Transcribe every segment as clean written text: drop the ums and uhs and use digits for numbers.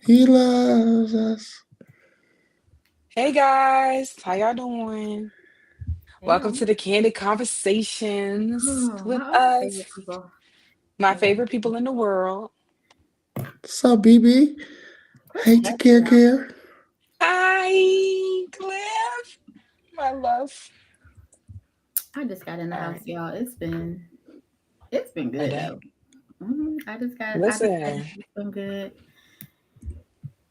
He loves us. Hey guys, how y'all doing? Welcome Damn. to the Candid Conversations Oh, with my us, favorite people my ever. favorite people in the world. What's up, BB? What's Hey, happening, Care y'all? Care. Hi, Cliff, my love. I just got in the All house, right, y'all. It's been a good day. though. I just got Listen, it's been good.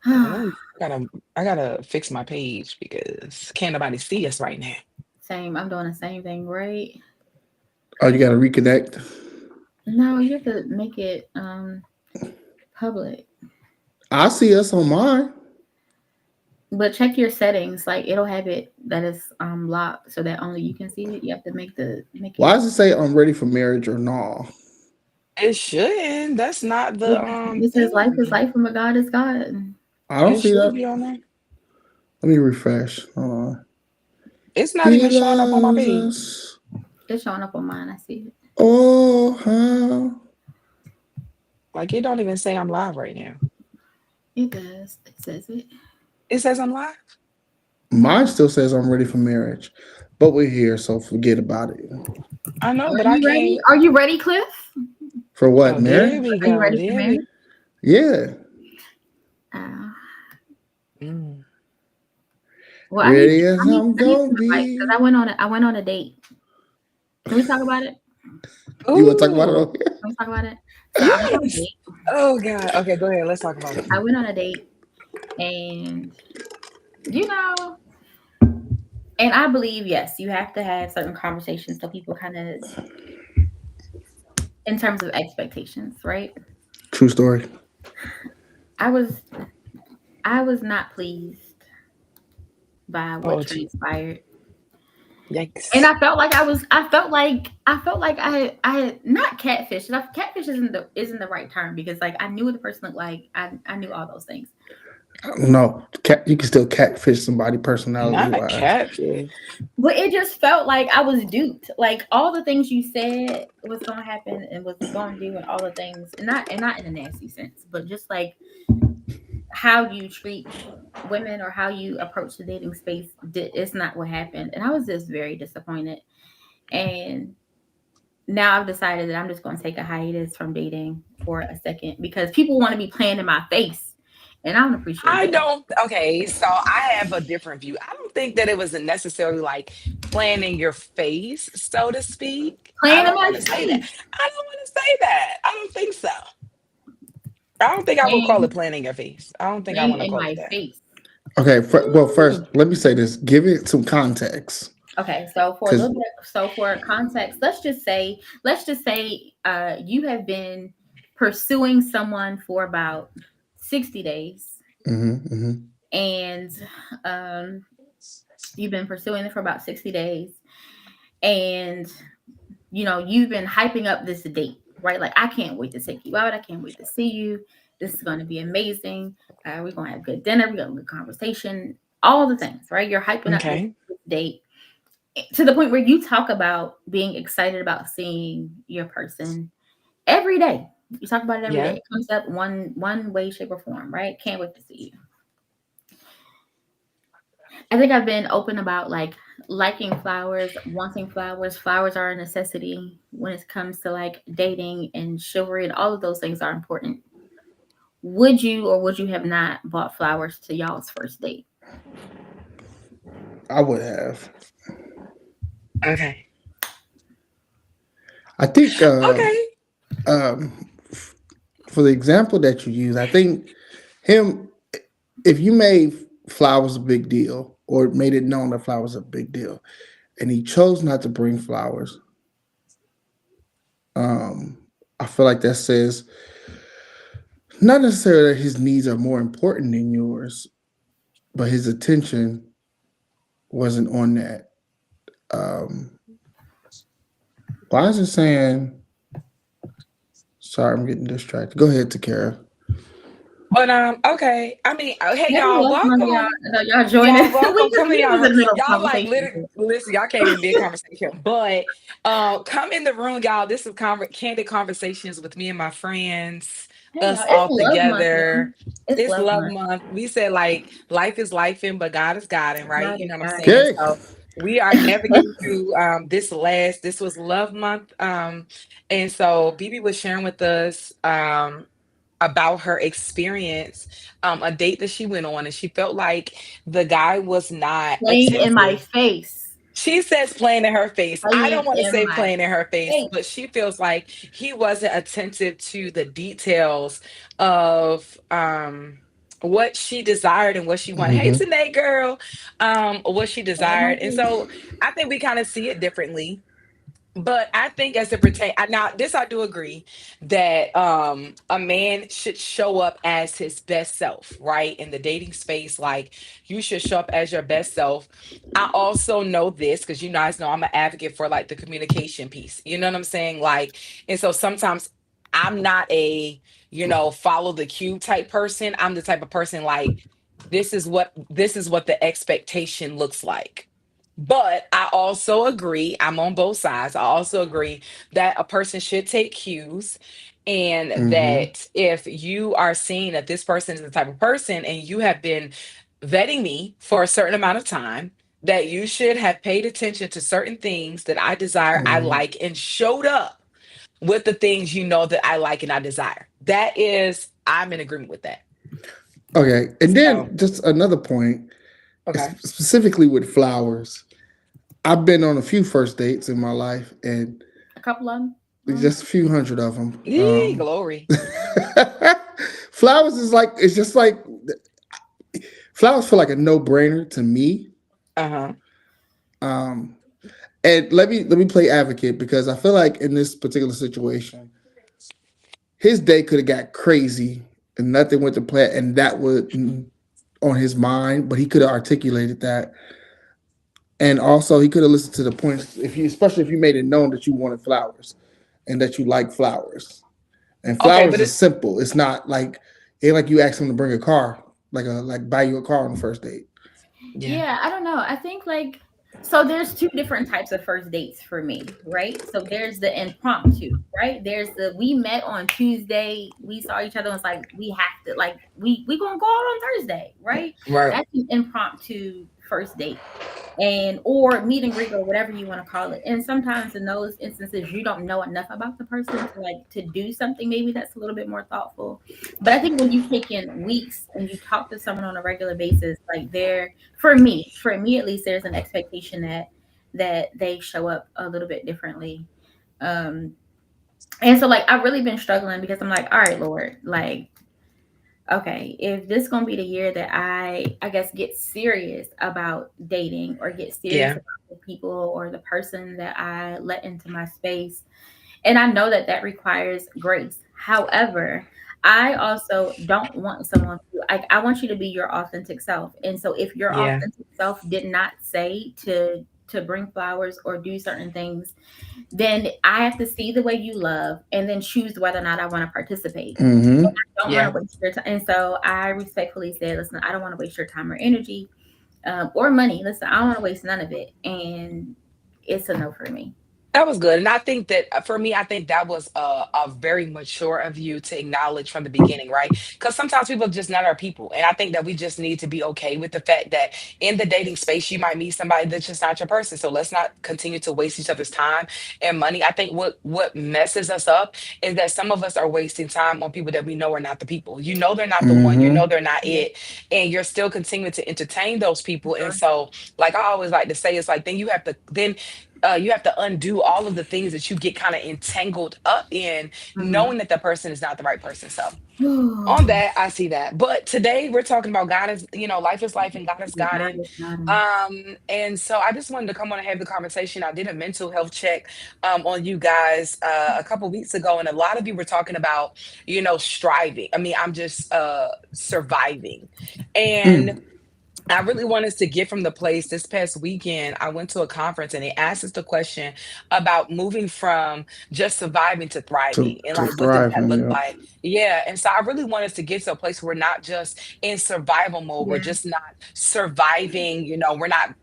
I gotta, I gotta fix my page because can't nobody see us right now. Same. I'm doing the same thing, right? Oh, you got to reconnect. No, you have to make it public. I see us on mine. But check your settings. Like it'll have it that is locked so that only you can see it. You have to make Why it. does it say I'm ready for marriage or no? It shouldn't. That's not the It says life is thing. life and God is God. I don't It see should that. be on there. Let me refresh. Hold on. It's not He even showing up on my loves page. us. It's showing up on mine. I see it. Oh, how. Like it don't even say I'm live right now. It does. It says it. It says I'm live. Mine still says I'm ready for marriage, but we're here, so forget about it. I know, Are but I you ready? can't. Are you ready, Cliff? For what, Oh, there marriage? we Are you go. ready for There we. marriage? Yeah. Uh, Mm. well, Ready as I need, I'm I need gonna some advice because be. I went on a date. Can we talk about it? You want to talk about it Ooh, over here? Can we talk about it? So I went on a yes. date. Oh God. Okay, go ahead. Let's talk about it. I went on a date, and you know, and I believe yes, you have to have certain conversations so people kind of, in terms of expectations, right? True story. I was I was not pleased by what Oh, gee. transpired. And Yikes. I felt like I had not catfish. Catfish isn't the right term because like I knew what the person looked like. I knew all those things. No, cat. You can still catfish somebody personality Not wise. catfish. But it just felt like I was duped. Like all the things you said was gonna happen and was gonna do and all the things and not in a nasty sense, but just like how you treat women or how you approach the dating space it's not what happened. And I was just very disappointed. And now I've decided that I'm just going to take a hiatus from dating for a second because people want to be playing in my face, and I don't appreciate I that. don't. Okay, so I have a different view. I don't think that it was necessarily like planning your face, so to speak. I Playing in don't my want to say that. face, I don't want to say that. I don't think so. I don't think I would call playing, it planning your face. I don't think I playing want to in call it my that. face. Okay. Well, first, Mm, let me say this. Give it some context, Okay, so for a because little bit, so for context, let's just say, you have been pursuing someone for about 60 days, mm-hmm. and um, you've been pursuing it for about 60 days, and you've been hyping up this date, right? Like, I can't wait to take you out. I can't wait to see you. This is going to be amazing. We're going to have good dinner. We're going to have good conversation. All the things, right? You're hyping up this, okay. this date to the point where you talk about being excited about seeing your person every day. You talk about it every day. Yeah. It comes up one way, shape, or form, right? Can't wait to see you. I think I've been open about like liking flowers, wanting flowers. Flowers are a necessity when it comes to like dating and chivalry, and all of those things are important. Would you or would you have not bought flowers to y'all's first date? I would have. Okay. I think Okay. um, for the example that you use, I think him. If you made flowers a big deal or made it known that flowers are a big deal, and he chose not to bring flowers, um, I feel like that says not necessarily that his needs are more important than yours, but his attention wasn't on that. Um, why is it saying? Sorry, I'm getting distracted. Go ahead, Takara. But okay. I mean, hey Maybe y'all, that's none of welcome. y'all joining. Y'all we welcome. just Come in we y'all was room. in the middle of Y'all like conversation. literally listen, y'all can't even be a conversation. But come in the room, y'all. This is candid conversations with me and my friends. Hey us y'all, it's all love month, together. y'all. It's It's love love month. month. We said like life is lifing, but God is Godin, right? God You is know what I'm God. saying? Okay. So we are navigating through this was love month. And so BB was sharing with us about her experience, a date that she went on, and she felt like the guy was not Playing in my attentive. face. She says playing in her face. I Playing don't want to in say my playing in her face, face. but she feels like he wasn't attentive to the details of what she desired and what she wanted. Hey, Mm-hmm. Tanae girl, what she Playing in my desired. And face. so I think we kind of see it differently, but I think as it pertains, now this I do agree that a man should show up as his best self, right? In the dating space, like you should show up as your best self. I also know this because you guys know I'm an advocate for like the communication piece. You know what I'm saying? Like, and so sometimes I'm not a, follow the cue type person. I'm the type of person like this is what the expectation looks like. But I also agree, I'm on both sides. I also agree that a person should take cues, and Mm-hmm. that if you are seeing that this person is the type of person and you have been vetting me for a certain amount of time, that you should have paid attention to certain things that I desire, I Mm-hmm. like, and showed up with the things you know that I like and I desire. That is, I'm in agreement with that. Okay. And So, then just another point, okay. specifically with flowers. I've been on a few first dates in my life, and A couple of them. just a few hundred of them. Yee, glory. Flowers is like it's just like flowers feel like a no brainer to me. Uh-huh. Um, and let me play advocate because I feel like in this particular situation, his day could have got crazy and nothing went to plan, and that was on his mind, but he could have articulated that. And also, he could have listened to the points, especially if you made it known that you wanted flowers and that you like flowers. And Okay, flowers but is it, simple. It's not like it ain't like you ask him to bring a car, like buy you a car on the first date. yeah. Yeah, I don't know. I think like so there's two different types of first dates for me, right? So there's the impromptu, right? There's the we met on Tuesday, we saw each other and it's like we have to like we gonna go out on Thursday, right? Right. That's an impromptu first date. And or meet and greet or whatever you want to call it. And sometimes in those instances you don't know enough about the person to like to do something maybe that's a little bit more thoughtful. But I think when you take in weeks and you talk to someone on a regular basis, like there for me at least, there's an expectation that they show up a little bit differently. Um and so like I've really been struggling because I'm like, all right, Lord, like okay, if this gonna be the year that I guess get serious about dating or get serious Yeah. about the people or the person that I let into my space, and I know that that requires grace. However, I also don't want someone who I want you to be your authentic self. And so if your Yeah. authentic self did not say to bring flowers or do certain things, then I have to see the way you love and then choose whether or not I want to participate. Mm-hmm. Don't want Yeah. to waste your time. And so I respectfully said, listen, I don't want to waste your time or energy, or money. Listen, I don't want to waste none of it. And it's a no for me. That was good. And I think that for me, I think that was a very mature of you to acknowledge from the beginning, right? Because sometimes people are just not our people. And I think that we just need to be okay with the fact that in the dating space, you might meet somebody that's just not your person. So let's not continue to waste each other's time and money. I think what messes us up is that some of us are wasting time on people that we know are not the people. You know they're not the one, you know Mm-hmm. they're not Yeah, it, and you're still continuing to entertain those for people. And sure. so, like I always like to say, it's like then you have to undo all of the things that you get kind of entangled up in, Mm-hmm. knowing that the person is not the right person. So on that, I see that. But today we're talking about God is, life is life and God is God God. is not And so I just wanted to come on and have the conversation. I did a mental health check on you guys a couple weeks ago, and a lot of you were talking about, striving. I mean, I'm just surviving. And Mm. I really want us to get from the place this past weekend. I went to a conference and they asked us the question about moving from just surviving to thriving, and To like what does that thriving, look yeah. like? Yeah. And so I really want us to get to a place where we're not just in survival mode. We're yeah. just not surviving, we're not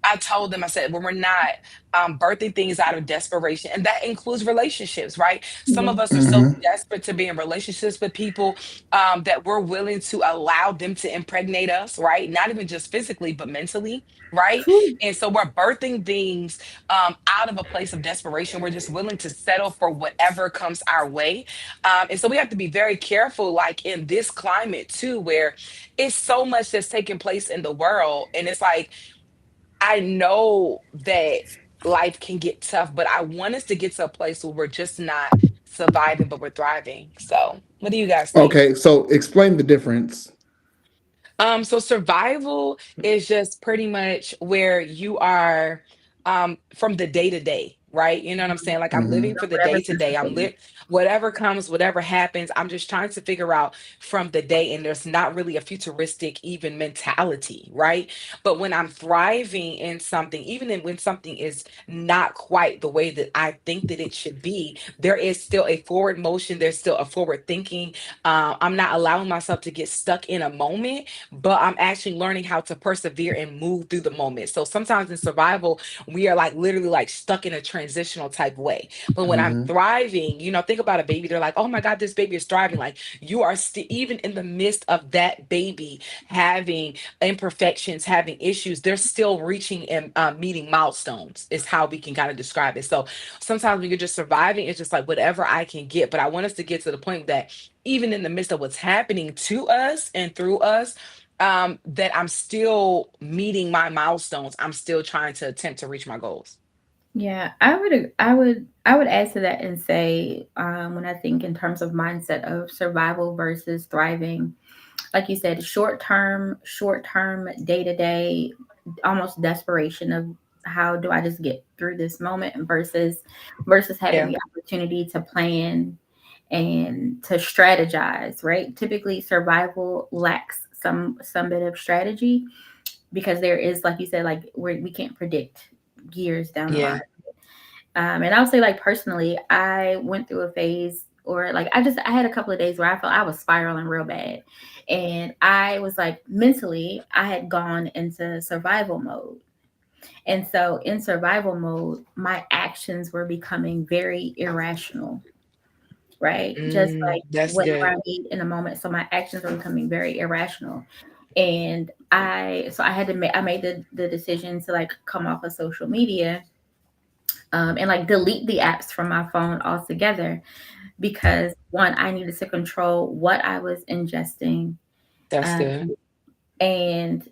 I told them, I said, when we're not birthing things out of desperation. And that includes relationships, right? Some Yeah. of us are so Mm-hmm. desperate to be in relationships with people that we're willing to allow them to impregnate us, right? Not even just physically, but mentally, right? Whew. And so we're birthing things out of a place of desperation. We're just willing to settle for whatever comes our way. And so we have to be very careful, like in this climate too, where it's so much that's taking place in the world. And it's like, I know that life can get tough, but I want us to get to a place where we're just not surviving, but we're thriving. So, what do you guys think? Okay, so explain the difference. So survival is just pretty much where you are from the day to day, right? You know what I'm saying? Like I'm living Mm-hmm. for the day Whatever's to day. I'm necessary. lit whatever comes, whatever happens. I'm just trying to figure out from the day, and there's not really a futuristic even mentality, right? But when I'm thriving in something, when something is not quite the way that I think that it should be, there is still a forward motion, there's still a forward thinking. I'm not allowing myself to get stuck in a moment, but I'm actually learning how to persevere and move through the moment. So sometimes in survival, we are like literally like stuck in a transitional type way. But when I'm Mm-hmm. thriving, think about a baby. They're like, oh my God, this baby is thriving. Like you are still, even in the midst of that baby having imperfections, having issues, they're still reaching and meeting milestones, is how we can kind of describe it. So sometimes when you're just surviving, it's just like whatever I can get. But I want us to get to the point that even in the midst of what's happening to us and through us, that I'm still meeting my milestones. I'm still trying to attempt to reach my goals. Yeah, I would add to that and say, when I think in terms of mindset of survival versus thriving, like you said, short term, day to day, almost desperation of how do I just get through this moment versus having Yeah. the opportunity to plan and to strategize, right? Typically survival lacks some bit of strategy because there is, like you said, like we can't predict years down the line. Yeah. And I'll say, like, personally, I went through a phase, or like I had a couple of days where I felt I was spiraling real bad. And I was like, mentally, I had gone into survival mode. And so in survival mode, my actions were becoming very irrational, right? Just like That's whatever good. I need in a moment. So my actions were becoming very irrational. And I had to make, I made the decision to like come off of social media, and like delete the apps from my phone altogether, because one, I needed to control what I was ingesting, That's um, good. and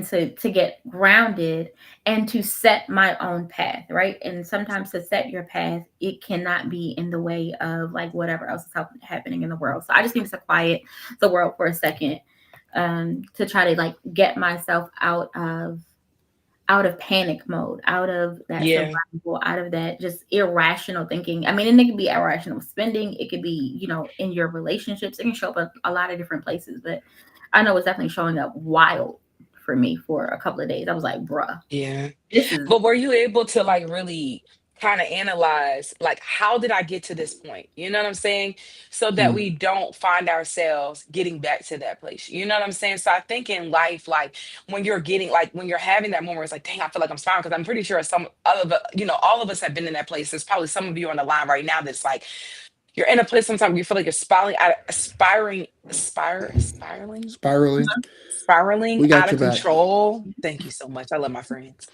to get grounded and to set my own path, right? And sometimes to set your path, it cannot be in the way of like whatever else is happening in the world. So I just needed to quiet the world for a second, to try to like get myself out of panic mode, out of that Yeah. survival, out of that just irrational thinking. I mean, and it could be irrational spending, it could be, in your relationships, it can show up at a lot of different places. But I know it's definitely showing up wild for me for a couple of days. I was like, bruh, Yeah. this is, But were you able to like really kind of analyze like how did I get to this point? You know what I'm saying? So that we don't find ourselves getting back to that place. You know what I'm saying? So I think in life, like when you're having that moment, where it's like, dang, I feel like I'm spiraling, because I'm pretty sure some other, all of us have been in that place. There's probably some of you on the line right now that's like you're in a place sometimes you feel like you're spiraling Spiraling. spiraling We out got of your back. control. Thank you so much. I love my friends.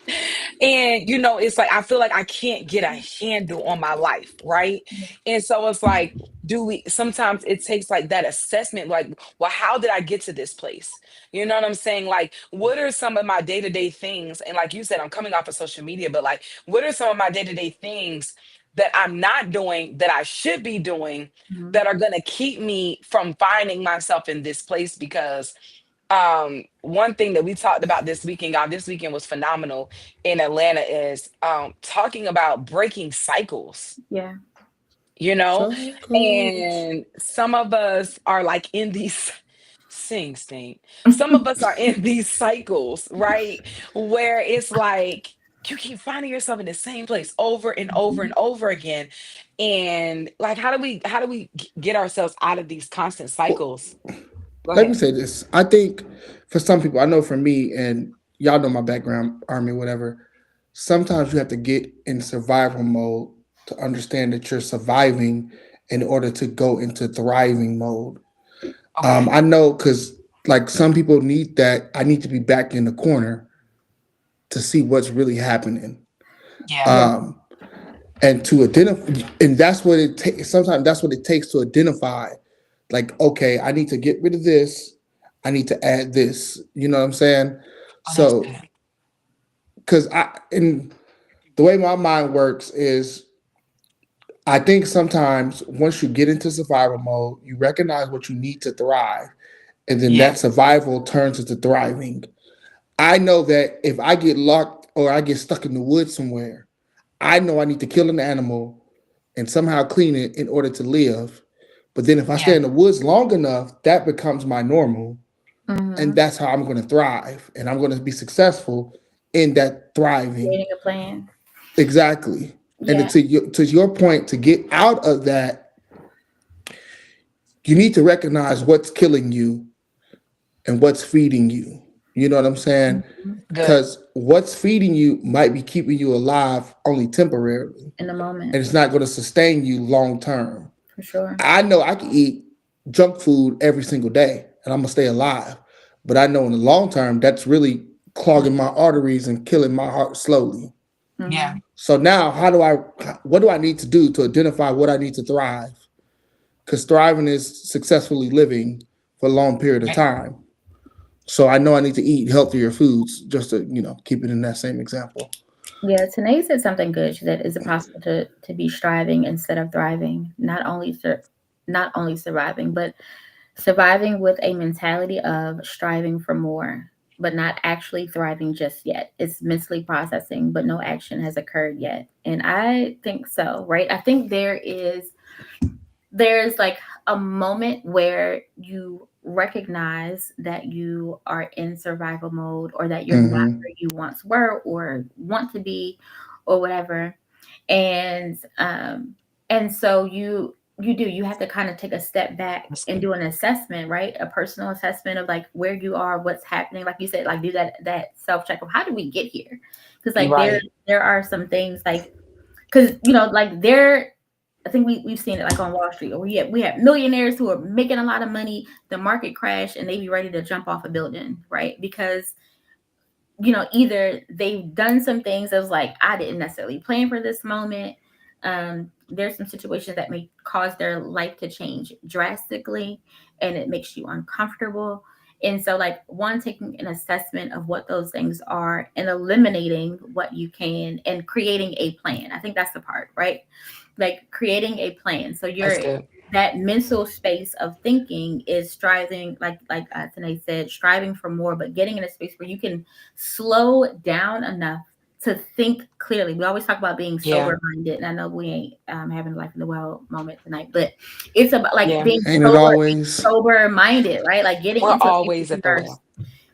And it's like I feel like I can't get a handle on my life, right? And so it's like, do we sometimes it takes like that assessment, like, well, how did I get to this place? You know what I'm saying? Like, what are some of my day-to-day things? And like you said, I'm coming off of social media, but like, what are some of my day-to-day things that I'm not doing that I should be doing mhm, that are gonna keep me from finding myself in this place? Because one thing that we talked about this weekend, God, this weekend was phenomenal in Atlanta, is talking about breaking cycles, yeah, you know Circles. and some of us are like in these sing some of us are in these cycles, right, where it's like you keep finding yourself in the same place over and over and over again. And like get ourselves out of these constant Well, cycles? Go let me ahead. say this. I think for some people, I know for me, and y'all know my background, army, whatever. sometimes you have to get in survival mode to understand that you're surviving in order to go into thriving mode. Okay. I know because like some people need that. I need to be back in the corner to see what's really happening. Yeah. Yeah. Um, and to identify, and that's what it takes. Sometimes that's what it takes to identify. Like, okay, I need to get rid of this. I need to add this. You know what I'm saying? Oh, that's So, good. because in the way my mind works is, I think sometimes once you get into survival mode, you recognize what you need to thrive, and then Yeah. that survival turns into thriving. I know that if I get locked or I get stuck in the woods somewhere, I know I need to kill an animal and somehow clean it in order to live. But then if I stay Yeah. in the woods long enough, that becomes my normal. And Mm-hmm. that's how I'm going to thrive. And I'm going to be successful in that thriving. Creating a plan. Exactly. And Yeah. to your point, to get out of that, you need to recognize what's killing you and what's feeding you. You know what I'm saying? Mhm. Good. Because what's feeding you might be keeping you alive only temporarily, In the moment, and it's not going to sustain you long term. for sure. I know I can eat junk food every single day and I'm going to stay alive. But I know in the long term, that's really clogging my arteries and killing my heart slowly. Yeah. Mm-hmm. So now, what do I need to do to identify what I need to thrive? Because thriving is successfully living for a long period of Right. time. So I know I need to eat healthier foods just to, keep it in that same example. Yeah, Tanae said something good. She said, "Is it possible to be striving instead of thriving? Not only surviving, but surviving with a mentality of striving for more, but not actually thriving just yet. It's mentally processing, but no action has occurred yet." And I think so, right? I think there's like a moment where you recognize that you are in survival mode, or that you're not Mm-hmm. where you once were or want to be, or whatever. And so you have to kind of take a step back That's and good. do an assessment, right? A personal assessment of like where you are, what's happening, like you said, like do that self check of how did we get here. Because You're like right. there are some things like, because like there, I think we've seen it like on Wall Street, or we have millionaires who are making a lot of money, the market crash, and they be ready to jump off a building, right? Because either they've done some things that was like, I didn't necessarily plan for this moment. There's some situations that may cause their life to change drastically, and it makes you uncomfortable. And so, like, one, taking an assessment of what those things are and eliminating what you can and creating a plan. I think that's the part, right? Like creating a plan. So That's you're good. that mental space of thinking is striving, like Tanae said, striving for more, but getting in a space where you can slow down enough to think clearly. We always talk about being Yeah. sober minded, and I know we ain't having a life in the well moment tonight, but it's about like Yeah. being Ain't it sober, always? sober minded, right? Like getting We're into a space always where at the you are well.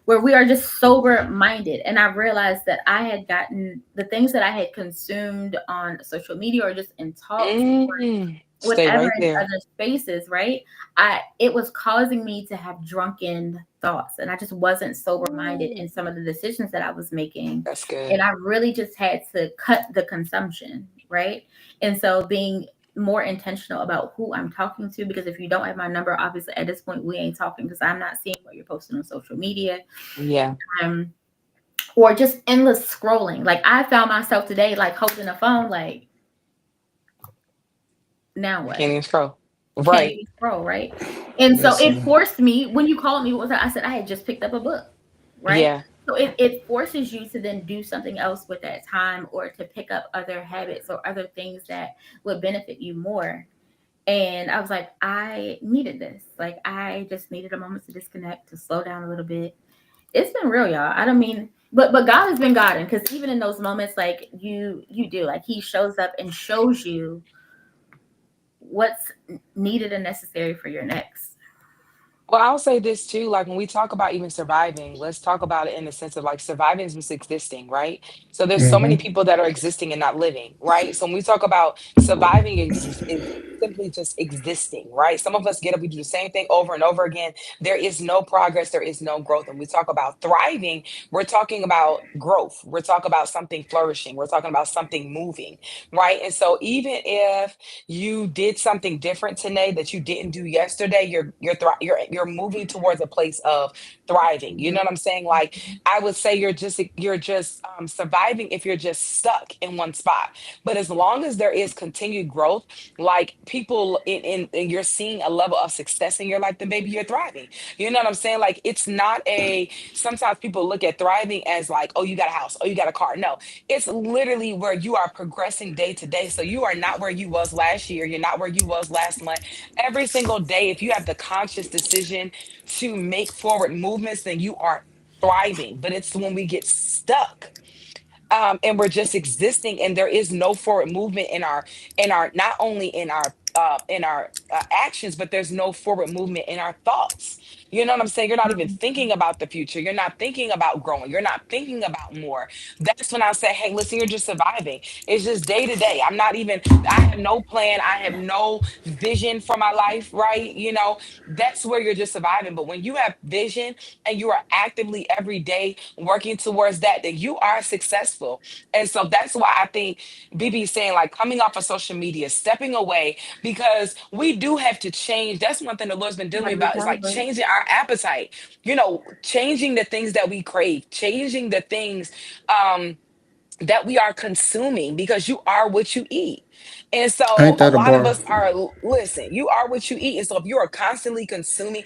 where we are just sober minded. And I realized that I had gotten the things that I had consumed on social media or just in talks, Stay whatever, right in there. other spaces, right? It was causing me to have drunken thoughts, and I just wasn't sober minded Mm, in some of the decisions that I was making. that's And good. I really just had to cut the consumption, right? And so being more intentional about who I'm talking to, because if you don't have my number, obviously at this point we ain't talking, because I'm not seeing what you're posting on social media. Yeah. um or just endless scrolling. Like I found myself today like holding a phone, like, now I what? can't even scroll. Can't Right. even scroll, right? And so it Listen. forced me, when you called me, what was that? I said I had just picked up a book, right? Yeah. So it forces you to then do something else with that time, or to pick up other habits or other things that would benefit you more. And I was like, I needed this. Like I just needed a moment to disconnect, to slow down a little bit. It's been real, y'all. I don't mean, but God has been God, because even in those moments, like you do, like He shows up and shows you what's needed and necessary for your next. Well, I'll say this too. Like when we talk about even surviving, let's talk about it in the sense of like surviving is just existing, right? So there's so many Hmm. people that are existing and not living, right? So when we talk about surviving is simply just existing, right? Some of us get up, we do the same thing over and over again. There is no progress, there is no growth. And we talk about thriving, we're talking about growth. We're talking about something flourishing. We're talking about something moving, right? And so even if you did something different today that you didn't do yesterday, you're moving towards a place of thriving. You know what I'm saying? Like I would say you're just surviving if you're just stuck in one spot. But as long as there is continued growth, like people in you're seeing a level of success in your life, then maybe you're thriving. You know what I'm saying? Like it's not a sometimes people look at thriving as like, oh, you got a house, oh, you got a car. No, it's literally where you are progressing day to day. So you are not where you was last year. You're not where you was last month. Every single day, if you have the conscious decision to make forward movements, then you are thriving. But it's when we get stuck and we're just existing and there is no forward movement in our not only in our actions, but there's no forward movement in our thoughts. You know what I'm saying? You're not even thinking about the future. You're not thinking about growing. You're not thinking about more. That's when I say, hey, listen, you're just surviving. It's just day to day. I have no plan. I have no vision for my life, right? That's where you're just surviving. But when you have vision and you are actively every day working towards that, then you are successful. And so that's why I think BB is saying, like, coming off of social media, stepping away, because we do have to change. That's one thing the Lord's been dealing with Like me about is like recalibrate. changing our appetite, changing the things that we crave, changing the things that we are consuming, because you are what you eat. And so Ain't a that a lot of bar? us are, listen, you are what you eat. And so if you are constantly consuming,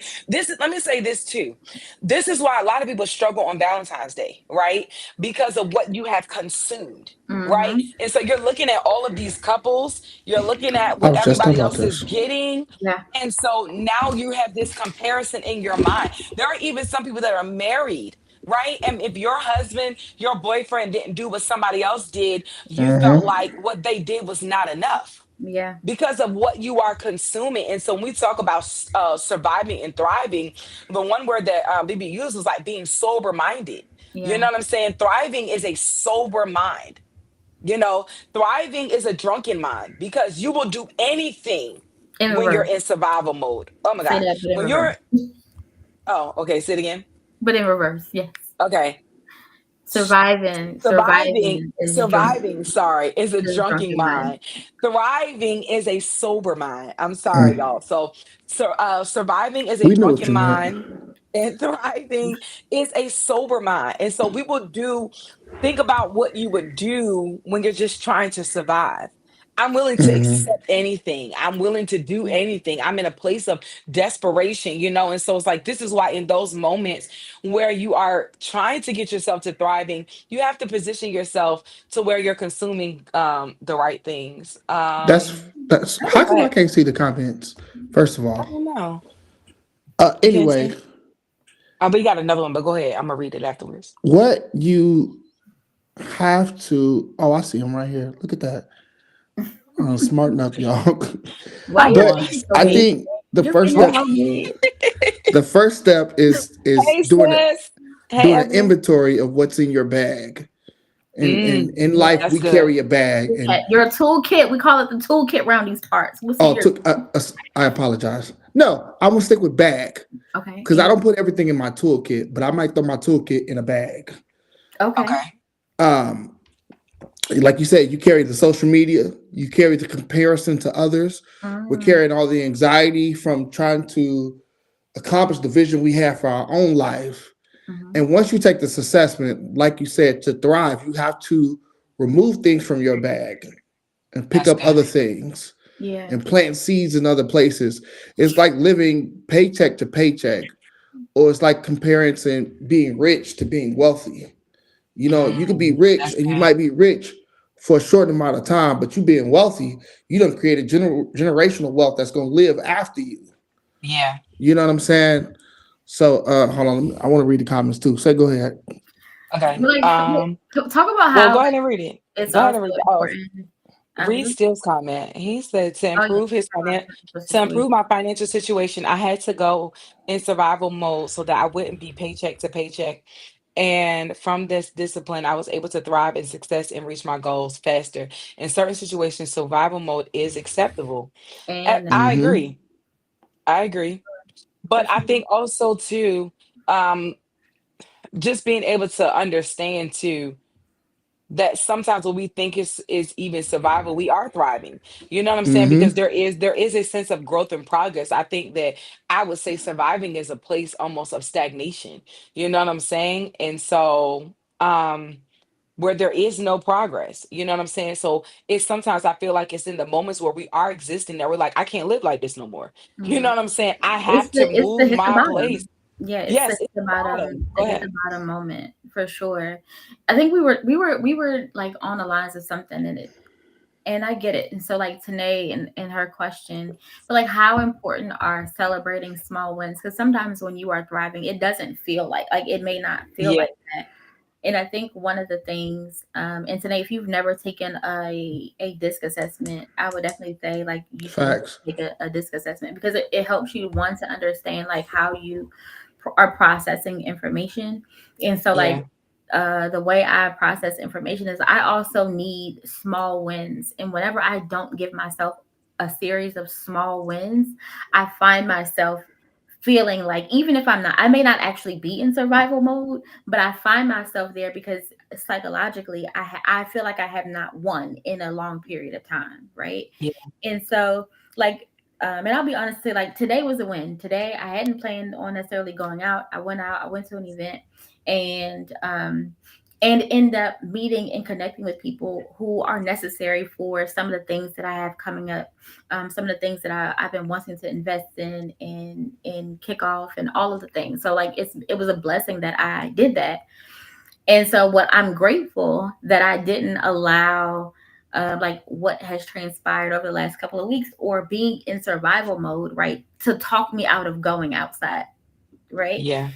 let me say this too. This is why a lot of people struggle on Valentine's Day, right? Because of what you have consumed. Right. Mm-hmm. And so you're looking at all of these couples, you're looking at I what was just talking everybody about else is this. getting. Yeah. And so now you have this comparison in your mind. There are even some people that are married, right? And if your husband, your boyfriend didn't do what somebody else did, you felt Hmm. like what they did was not enough Yeah. because of what you are consuming. And so when we talk about surviving and thriving, the one word that BB used was like being sober minded. You know Yeah. what I'm saying? Thriving is a sober mind. You know, thriving is a drunken mind because you will do anything In when you're reverse. in survival mode. Oh my Say God. that, but in When reverse. you're, oh, okay, say it again. But in reverse, yes. Okay. Surviving is a drunk Sorry, is a is a drunken drunken mind. mind. Thriving is a sober mind. I'm sorry, Mm. y'all. Surviving is a We knew what drunken you meant. mind, and thriving is a sober mind. And so we will think about what you would do when you're just trying to survive. I'm willing to Hmm. accept anything. I'm willing to do anything. I'm in a place of desperation. And so it's like, this is why in those moments where you are trying to get yourself to thriving, you have to position yourself to where you're consuming the right things. That's Okay, how go come I ahead. can't see the comments? First of I all, don't know. You can't anyway, see? But you got another one, but go ahead. I'm gonna read it afterwards. what you have to. Oh, I see him right here. Look at that. Smarten up, y'all. Why I you're But being was. so I mean? think the You're first being step. so mean. The first step is Hey, sis. Hey, doing an Evelyn. inventory of what's in your bag. And in Yeah. life, That's we good. carry a bag. Yeah, And your toolkit. We call it the toolkit around these parts. What's in oh, your I apologize. No, I'm gonna stick with bag okay? because I don't put everything in my toolkit, but I might throw my toolkit in a bag. Okay. Okay. Um, like you said, you carry the social media, you carry the comparison to others. We're Mm, carrying all the anxiety from trying to accomplish the vision we have for our own life. mhm. And once you take this assessment, like you said, to thrive, you have to remove things from your bag and pick That's up good. other things Yeah. and plant seeds in other places. It's like living paycheck to paycheck, or it's like comparing being rich to being wealthy. You could be rich That's and you good. might be rich for a short amount of time, but you being wealthy, you don't create a generational wealth that's going to live after you. Yeah. You know what I'm saying? So, hold on. I want to read the comments too. Say, go ahead. Okay. Like, talk about Well, how go ahead and read it. it's Go ahead also and read it. Oh, important. Reed Luke, Steele's comment. He said oh yeah, the to situation. improve my financial situation, I had to go in survival mode so that I wouldn't be paycheck to paycheck. And from this discipline, I was able to thrive in success and reach my goals faster. In certain situations, survival mode is acceptable. And I Mm-hmm. agree. I agree. for But I sure. think also too, um, just being able to understand too that sometimes what we think is even survival, we are thriving. You know what I'm saying? Because Mm-hmm. there is a sense of growth and progress. I think that I would say surviving is a place almost of stagnation. You know what I'm saying? And so where there is no progress. You know what I'm saying? So it's sometimes I feel like it's in the moments where we are existing that we're like, I can't live like this no more. You know Mhm. what I'm saying? I have to It's the move hit the my place. bottom. Yeah, Yes, it's the the bottom. bottom, Go the hit ahead. the bottom moment for sure. I think we were like on the lines of something in it, and I get it. And so like Tanae and her question, but like how important are celebrating small wins? Because sometimes when you are thriving, it doesn't feel like it may not feel Yeah, like that. And I think one of the things, and today, if you've never taken a disc assessment, I would definitely say like you should definitely Facts. take a disc assessment because it helps you one to understand like how you are processing information. And so like yeah, the way I process information is I also need small wins. And whenever I don't give myself a series of small wins, I find myself feeling like even if I'm not, I may not actually be in survival mode, but I find myself there because psychologically I feel like I have not won in a long period of time, right? yeah, And so like and I'll be honest, say like today was a win. Today I hadn't planned on necessarily going out. I went to an event and end up meeting and connecting with people who are necessary for some of the things that I have coming up, some of the things that I've been wanting to invest in and kick off and all of the things. So like it was a blessing that I did that. And so what I'm grateful that I didn't allow like what has transpired over the last couple of weeks or being in survival mode, right, to talk me out of going outside, right? yeah,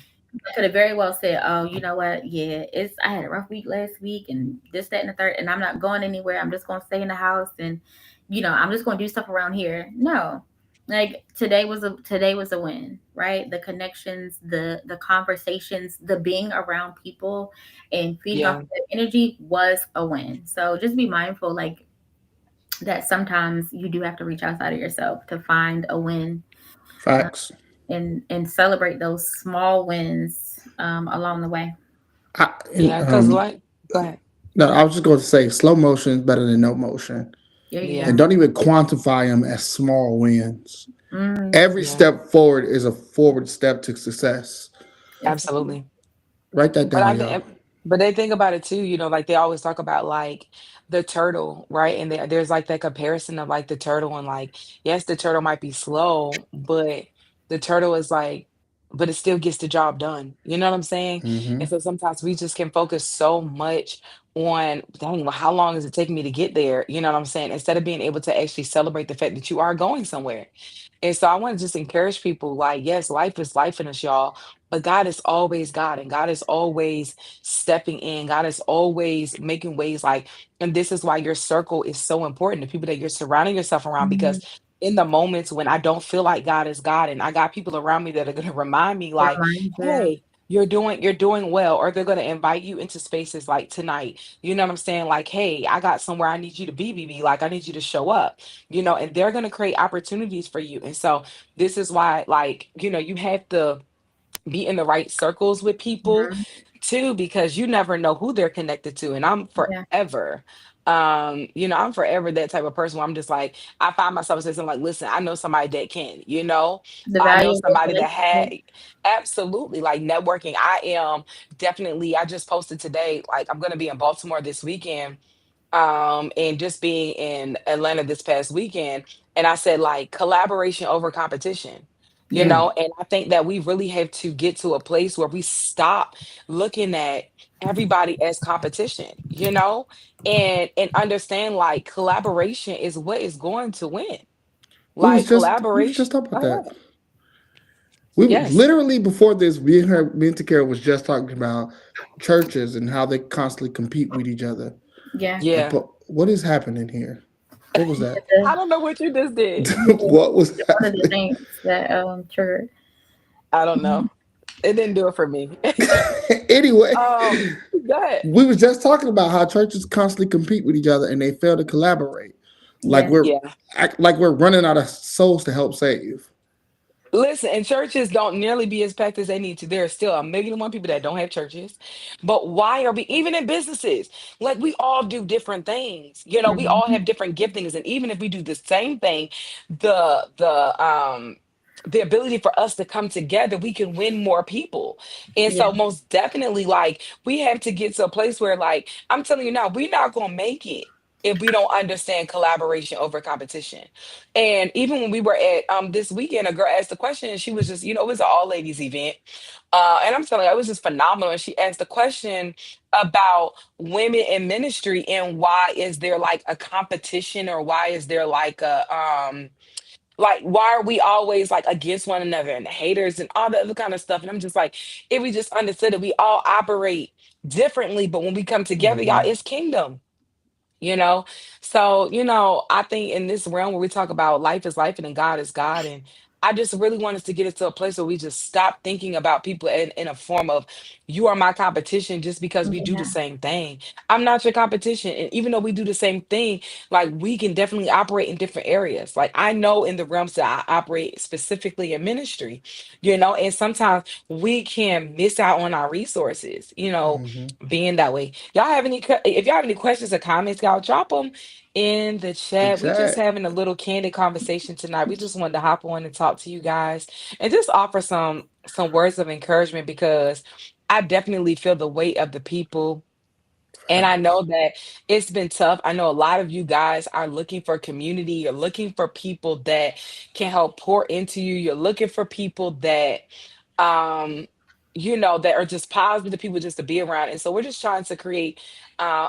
I could have very well said, "Oh, you know what? Yeah, it's I had a rough week last week, and this, that, and the third, and I'm not going anywhere. I'm just going to stay in the house, and I'm just going to do stuff around here." No, like today was a win, right? The connections, the conversations, the being around people, and feeding off yeah, of that energy was a win. So just be mindful, like that. Sometimes you do have to reach outside of yourself to find a win, uh, Facts. and celebrate those small wins along the way. I, and, yeah. Cause like, go ahead. no, I was just going to say slow motion is better than no motion. There you Yeah, And go. don't even quantify them as small wins. Mm, Every yeah, step forward is a forward step to success. it's absolutely. Write that But down, I y'all. think, but they think about it too, like they always talk about like the turtle, right? And there's like that comparison of like the turtle and like, yes, the turtle might be slow, but the turtle is like, but it still gets the job done. You know what I'm saying? Hmm. And so sometimes we just can focus so much on, dang, well, how long is it taking me to get there? You know what I'm saying? Instead of being able to actually celebrate the fact that you are going somewhere. And so I want to just encourage people like, yes, life is life in us, y'all, but God is always God and God is always stepping in. God is always making ways like, and this is why your circle is so important, the people that you're surrounding yourself around, mhm. because in the moments when I don't feel like God is God and I got people around me that are going to remind me like, Remind you. hey, you're doing well, or they're going to invite you into spaces like tonight. You know what I'm saying? Like, hey, I got somewhere I need you to be, BB. Like, I need you to show up, and they're going to create opportunities for you. And so this is why, like, you have to be in the right circles with people Mhm. too, because you never know who they're connected to. And Yeah. I'm forever that type of person where I'm just like, I find myself saying something like, listen, I know somebody that can, The I know value of those somebody that had relationships. absolutely like networking. I am definitely, I just posted today, like I'm gonna be in Baltimore this weekend, and just being in Atlanta this past weekend, and I said like collaboration over competition, Yeah. Mm. and I think that we really have to get to a place where we stop looking at everybody as competition, and understand like collaboration is what is going to win. Like We was just collaboration. talking about Go that. ahead. We Yes. literally before this, me and Takara was just talking about churches and how they constantly compete with each other. Yeah. Yeah. But what is happening here? What was that? I don't know what you just did. What was One of the happening? things that triggered. I don't know. It didn't do it for me. Anyway, um, go ahead. we was just talking about how churches constantly compete with each other and they fail to collaborate. Like Yeah. we're Yeah. like we're running out of souls to help save. Listen, and churches don't nearly be as packed as they need to. There are still a million and one people that don't have churches. But why are we, even in businesses, like we all do different things. We all Hmm. have different giftings. And even if we do the same thing, the ability for us to come together, we can win more people. And Yeah. so most definitely, like we have to get to a place where, like, I'm telling you now, we're not gonna make it if we don't understand collaboration over competition. And even when we were at this weekend, a girl asked the question, and she was just, it was an all ladies event. And I'm telling you, it was just phenomenal. And she asked the question about women in ministry and why is there like a competition, or why is there like why are we always like against one another and haters and all the other kind of stuff? And I'm just like, if we just understood that we all operate differently, but when we come together, y'all, Hmm. it's kingdom. you know so I think in this realm where we talk about life is life and God is God, and I just really want us to get us to a place where we just stop thinking about people in a form of you are my competition just because we do the Yeah. same thing. I'm not your competition, and even though we do the same thing, like we can definitely operate in different areas. Like I know in the realms that I operate specifically in ministry, and sometimes we can miss out on our resources, Hmm. being that way. Y'all have if y'all have any questions or comments, y'all drop them in the The chat. We just chat. having a little candid conversation tonight. We just wanted to hop on and talk to you guys and just offer some words of encouragement, because I definitely feel the weight of the people, and I know Facts. that it's been tough. I know a lot of you guys are looking for community. You're looking for people that can help pour into you. You're looking for people that, um, that are just positive people just to be around. And so we're just trying to create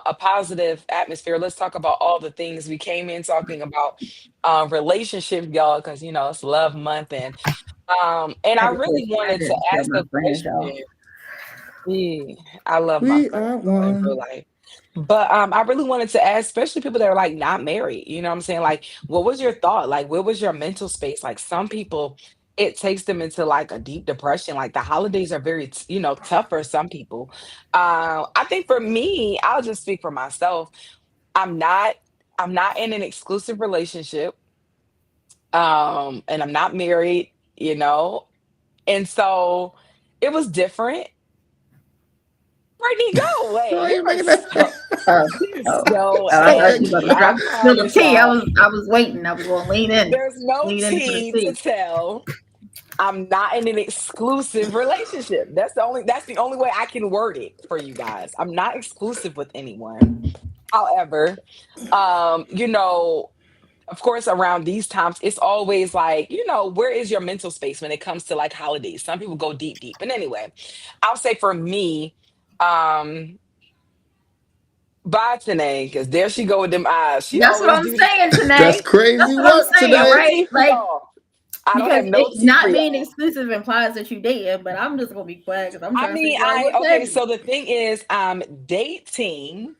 a positive atmosphere. Let's talk about all the things we came in talking about, relationships, y'all, because it's love month, and I I just really I wanted to didn't tell ask my a friends, y'all. question. Yeah, I love my We friends are though in real one. life. But I really wanted to ask, especially people that are like not married, you know what I'm saying? Like, what was your thought? Like, what was your mental space? Like, some people, it takes them into like a deep depression. Like, the holidays are very, tough for some people. I think for me, I'll just speak for myself. I'm not, I'm not in an exclusive relationship, and I'm not married, and so it was different. Brittany, go away. Why are There you making is that? Oh, there's oh, no, I Don't thought make you and were about to I drop it. spill the promise tea. I y'all, was I was waiting. I was going to there's no lean into the tea to tea. tell. I'm not in an exclusive relationship. That's the only way I can word it for you guys. I'm not exclusive with anyone. However, of course, around these times, it's always like, where is your mental space when it comes to like holidays? Some people go deep, deep. But anyway, I'll say for me, um, bye today, because there she go with them eyes. She That's what always I'm do this. saying, That's Tanae. That's crazy what I'm work I saying, got no today. right? tea for Like y'all. I don't because have no it tea for not being y'all. exclusive implies that you dating, but I'm just gonna be quiet because I'm I trying to mean, figure out what's okay, happening. so the thing is, I'm dating,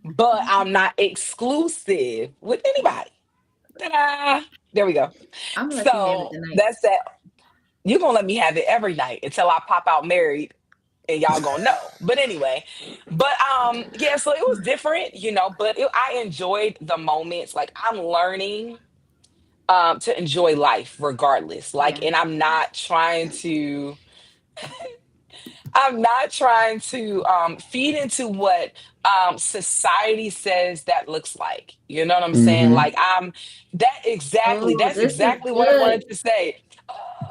but I'm not exclusive with anybody. Ta-da! There we go. I'm gonna let you have it So tonight. that's that. You're gonna let me have it every night until I pop out married, and y'all gonna know. But anyway, yeah, so it was different, but I enjoyed the moments. Like I'm learning to enjoy life regardless. Like, Yeah. and I'm not trying to feed into what society says that looks like. You know what I'm saying? Hmm. Like Oh, that's this is exactly what I good. wanted to say.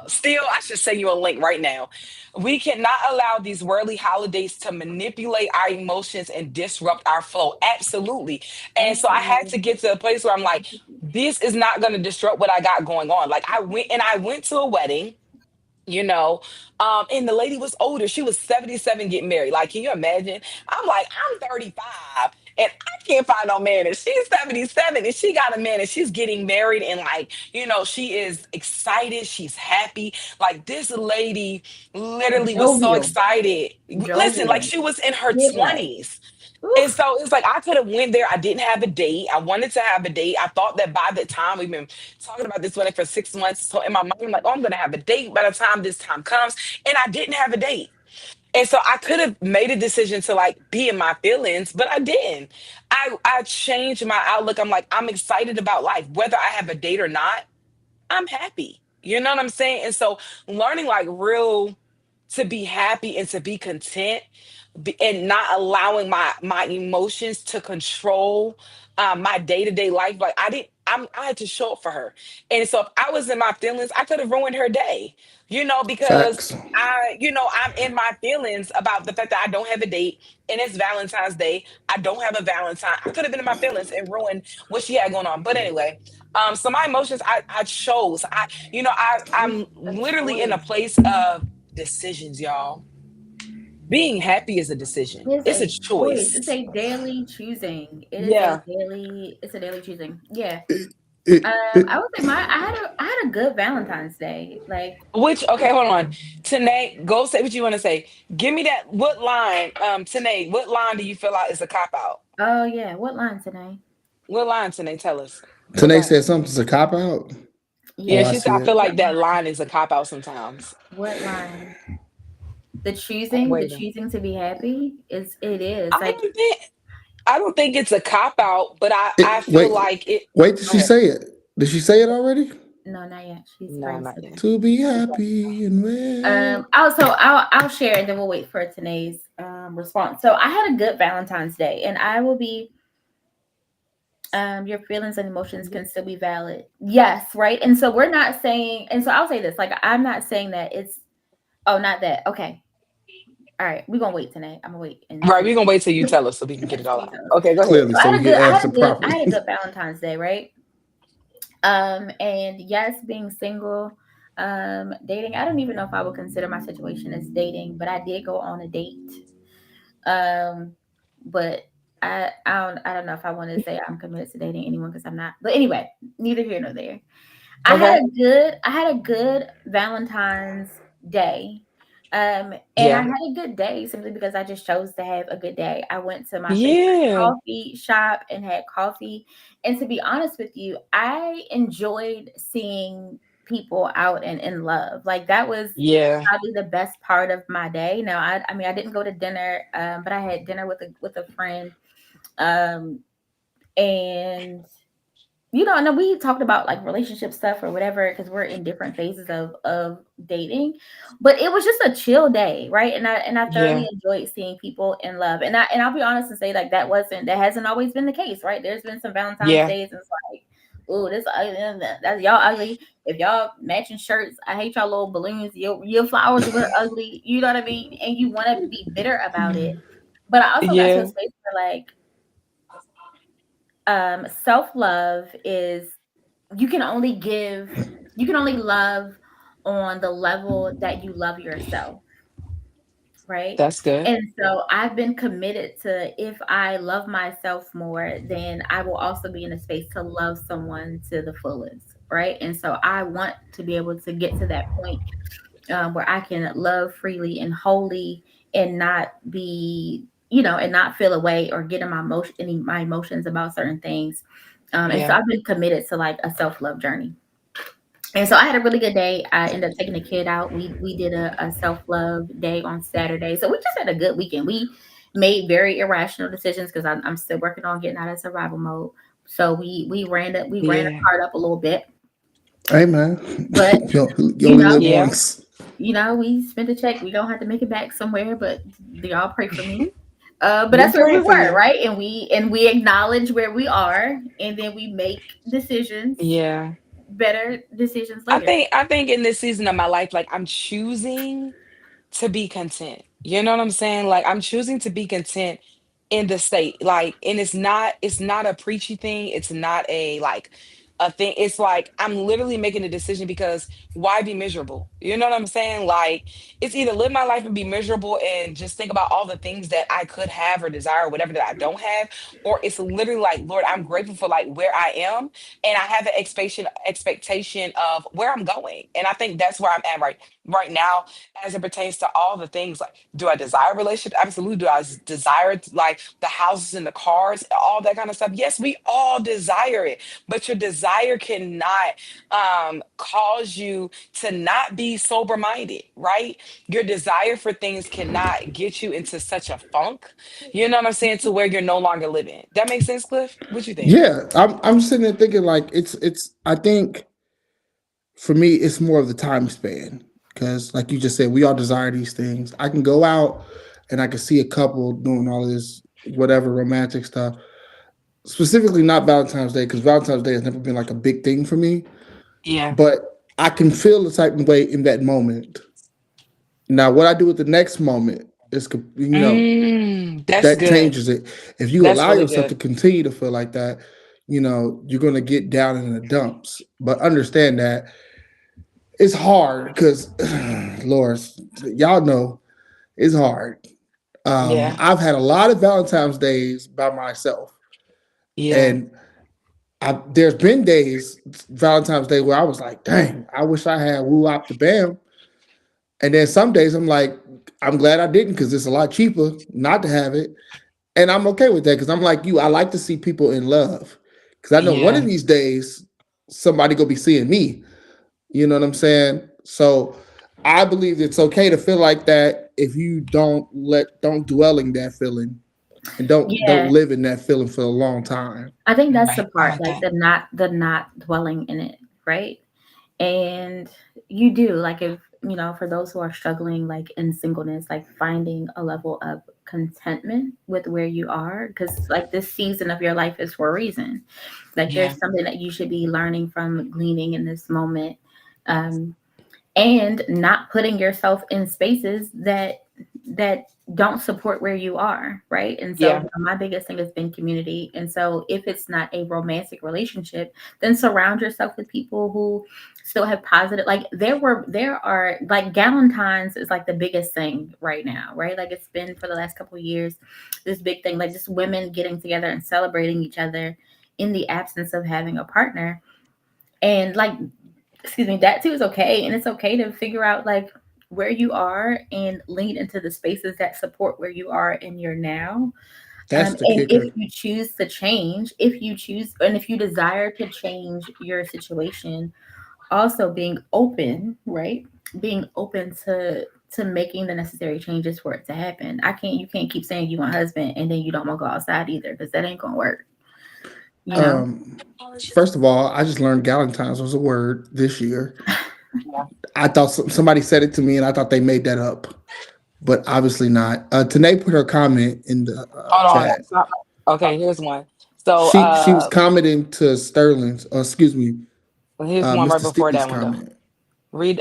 Still, I should send you a link right now. We cannot allow these worldly holidays to manipulate our emotions and disrupt our flow. Absolutely. And so I had Absolutely. to get to a place where I'm like, this is not going to disrupt what I got going on. Like I went to a wedding, and the lady was older. She was 77 getting married. Like, can you imagine? I'm like, I'm 35 and I can't find no man. And she's 77 and she got a man and she's getting married. And like, she is excited. She's happy. Like this lady literally was so Jovial. excited. Listen, like Jovial. she was in her Kid like. 20s. And Oof. so it's like I could have went there. I didn't have a date. I wanted to have a date. I thought that by the time we've been talking about this wedding for 6 months, so in my mind, I'm like, oh, I'm gonna have a date by the time this time comes. And I didn't have a date. And so I could have made a decision to like be in my feelings, but I didn't. I changed my outlook. I'm like, I'm excited about life. Whether I have a date or not, I'm happy. You know what I'm saying? And so learning like real to be happy and to be content and not allowing my emotions to control my day-to-day life. Like I had to show up for her. And so if I was in my feelings, I could have ruined her day, because Facts. I'm in my feelings about the fact that I don't have a date and it's Valentine's Day. I don't have a Valentine. I could have been in my feelings and ruined what she had going on. But anyway, so my emotions, I chose. I'm A literally in a choice. place of decisions, y'all. Being happy is a decision. It's It's a a choice. It's choice. a daily choosing. It is a Yeah. daily. It's a daily choosing. Yeah. It, it, I it, would say I had a good Valentine's Day. Like, Which okay, hold on. Tanae, go say what you want to say. Give me that what line, Tanae, what line do you feel like is a cop out? oh yeah, what line today? What line, Tanae? Tell us. What Tanae line? said something's a cop out. Yeah, Oh, I Yeah. she said see I feel it. What like that line? line is a cop out sometimes. What line? I'm The waiting. choosing to be happy is it is I like don't think I don't think it's a cop out, but I It, feel wait, like it. wait. Did Go she ahead. say it? Did she say it already? no, not yet. She's No, probably not still yet. there. To be Okay. happy and well. Also, I'll share and then we'll wait for today's response. So I had a good Valentine's Day, and I will be your feelings and emotions can still be valid. Yes, right. And so we're not saying, and so I'll say this, like I'm not saying that it's oh not that. Okay. All right, we're gonna wait tonight. I'm gonna wait and Right, see. we're gonna wait till you tell us so we can get Yes, it all you out. tell us. Okay, go ahead. Clearly, So I so had we a can good, answer I had a properly. good Valentine's Day, right? And yes, being single, dating. I don't even know if I would consider my situation as dating, but I did go on a date. Um, but I don't know if I want to say I'm committed to dating anyone because I'm not. But anyway, neither here nor there. Okay. I had a good Valentine's Day. And I Yeah. had a good day simply because I just chose to have a good day. I went to my favorite Yeah. coffee shop and had coffee. And to be honest with you, I enjoyed seeing people out and in love. Like that was Yeah. probably the best part of my day. Now, I mean, I didn't go to dinner, but I had dinner with a friend. Um, and I know we talked about like relationship stuff or whatever because we're in different phases of dating, but it was just a chill day, right? And I thoroughly Yeah. enjoyed seeing people in love. And I'll be honest and say like that hasn't always been the case, right? There's been some Valentine's Yeah. days and it's like, oh, this that's y'all ugly. If y'all matching shirts, I hate y'all little balloons. Your flowers were ugly. You know what I mean? And you want to be bitter about it. But I also got to a Yeah. space where like self love is you can only give you can only love on the level that you love yourself, right? That's good. And so I've been committed to if I love myself more, then I will also be in a space to love someone to the fullest, right? And so I want to be able to get to that point where I can love freely and wholly and not be and not feel away or get in my emotions about certain things. And so Yeah. I've been committed to like a self-love journey. And so I had a really good day. I ended up taking the kid out. We did a self love day on Saturday. So we just had a good weekend. We made very irrational decisions because I'm still working on getting out of survival mode. So we ran the Yeah. card up a little bit, Hey man, but you you only know live Yeah. once. we spent a check. We don't have to make it back somewhere, but y'all pray for me. But We that's where we praying for were, you. right? And we acknowledge where we are, and then we make decisions, Yeah. better decisions I later. think I think in this season of my life, like I'm choosing to be content. You know what I'm saying? Like I'm choosing to be content in the state. Like, and it's not a preachy thing. It's not a like a thing. It's like I'm literally making a decision because why be miserable? You know what I'm saying? Like it's either live my life and be miserable and just think about all the things that I could have or desire or whatever that I don't have, or it's literally like, Lord, I'm grateful for like where I am and I have an expectation of where I'm going. And I think that's where I'm at right now as it pertains to all the things. Like, do I desire a relationship? Absolutely. Do I desire like the houses and the cars, all that kind of stuff? Yes, we all desire it, but your desire cannot cause you to not be sober minded, right? Your desire for things cannot get you into such a funk, you know what I'm saying, to where you're no longer living. That makes sense, Cliff? What you think? Yeah, I'm sitting there thinking like it's. I think for me, it's more of the time span because, like you just said, we all desire these things. I can go out and I can see a couple doing all this whatever romantic stuff. Specifically, not Valentine's Day because Valentine's Day has never been like a big thing for me. Yeah. But I can feel the type of way in that moment. Now, what I do with the next moment is, That's that good. changes it. If you That's allow really yourself to good. continue to feel like that, you're going to get down in the dumps. But understand that it's hard because, Lord, y'all know it's hard. Yeah. I've had a lot of Valentine's days by myself, Yeah. and there's been days Valentine's Day where I was like, "Dang, I wish I had woo up the bam." And then some days I'm like, "I'm glad I didn't because it's a lot cheaper not to have it." And I'm okay with that because I'm like you. I like to see people in love because I know one of Yeah. these days somebody gonna be seeing me. You know what I'm saying? So I believe it's okay to feel like that if you don't dwell in that feeling and don't Yeah, live in that feeling for a long time. I think that's the Right. I part, like like that. the not dwelling in it, right? And you do, like, if for those who are struggling like in singleness, like finding a level of contentment with where you are, because like this season of your life is for a reason. Like Yeah. there's something that you should be learning from, gleaning in this moment. um and not putting yourself in spaces that don't support where you are, right? And so Yeah. my biggest thing has been community. And so if it's not a romantic relationship, then surround yourself with people who still have positive, like there are like galentines is like the biggest thing right now, right? Like it's been for the last couple of years, this big thing, like just women getting together and celebrating each other in the absence of having a partner. And like, excuse me, that too is okay. And it's okay to figure out like where you are and lean into the spaces that support where you are in your now. That's the And if kicker. you choose to change, if you choose, and if you desire to change your situation, also being open, right? Being open to making the necessary changes for it to happen. You can't keep saying you want a husband and then you don't want to go outside either, because that ain't gonna work, you know? Um, First of all, I just learned Galentine's was a word this year. Yeah. I thought somebody said it to me, and I thought they made that up, but obviously not. Tanae put her comment in the Hold on. chat. Okay, here's one. So She was commenting to Sterling's, excuse me, here's one right Mr. before Stevie's that one though. comment.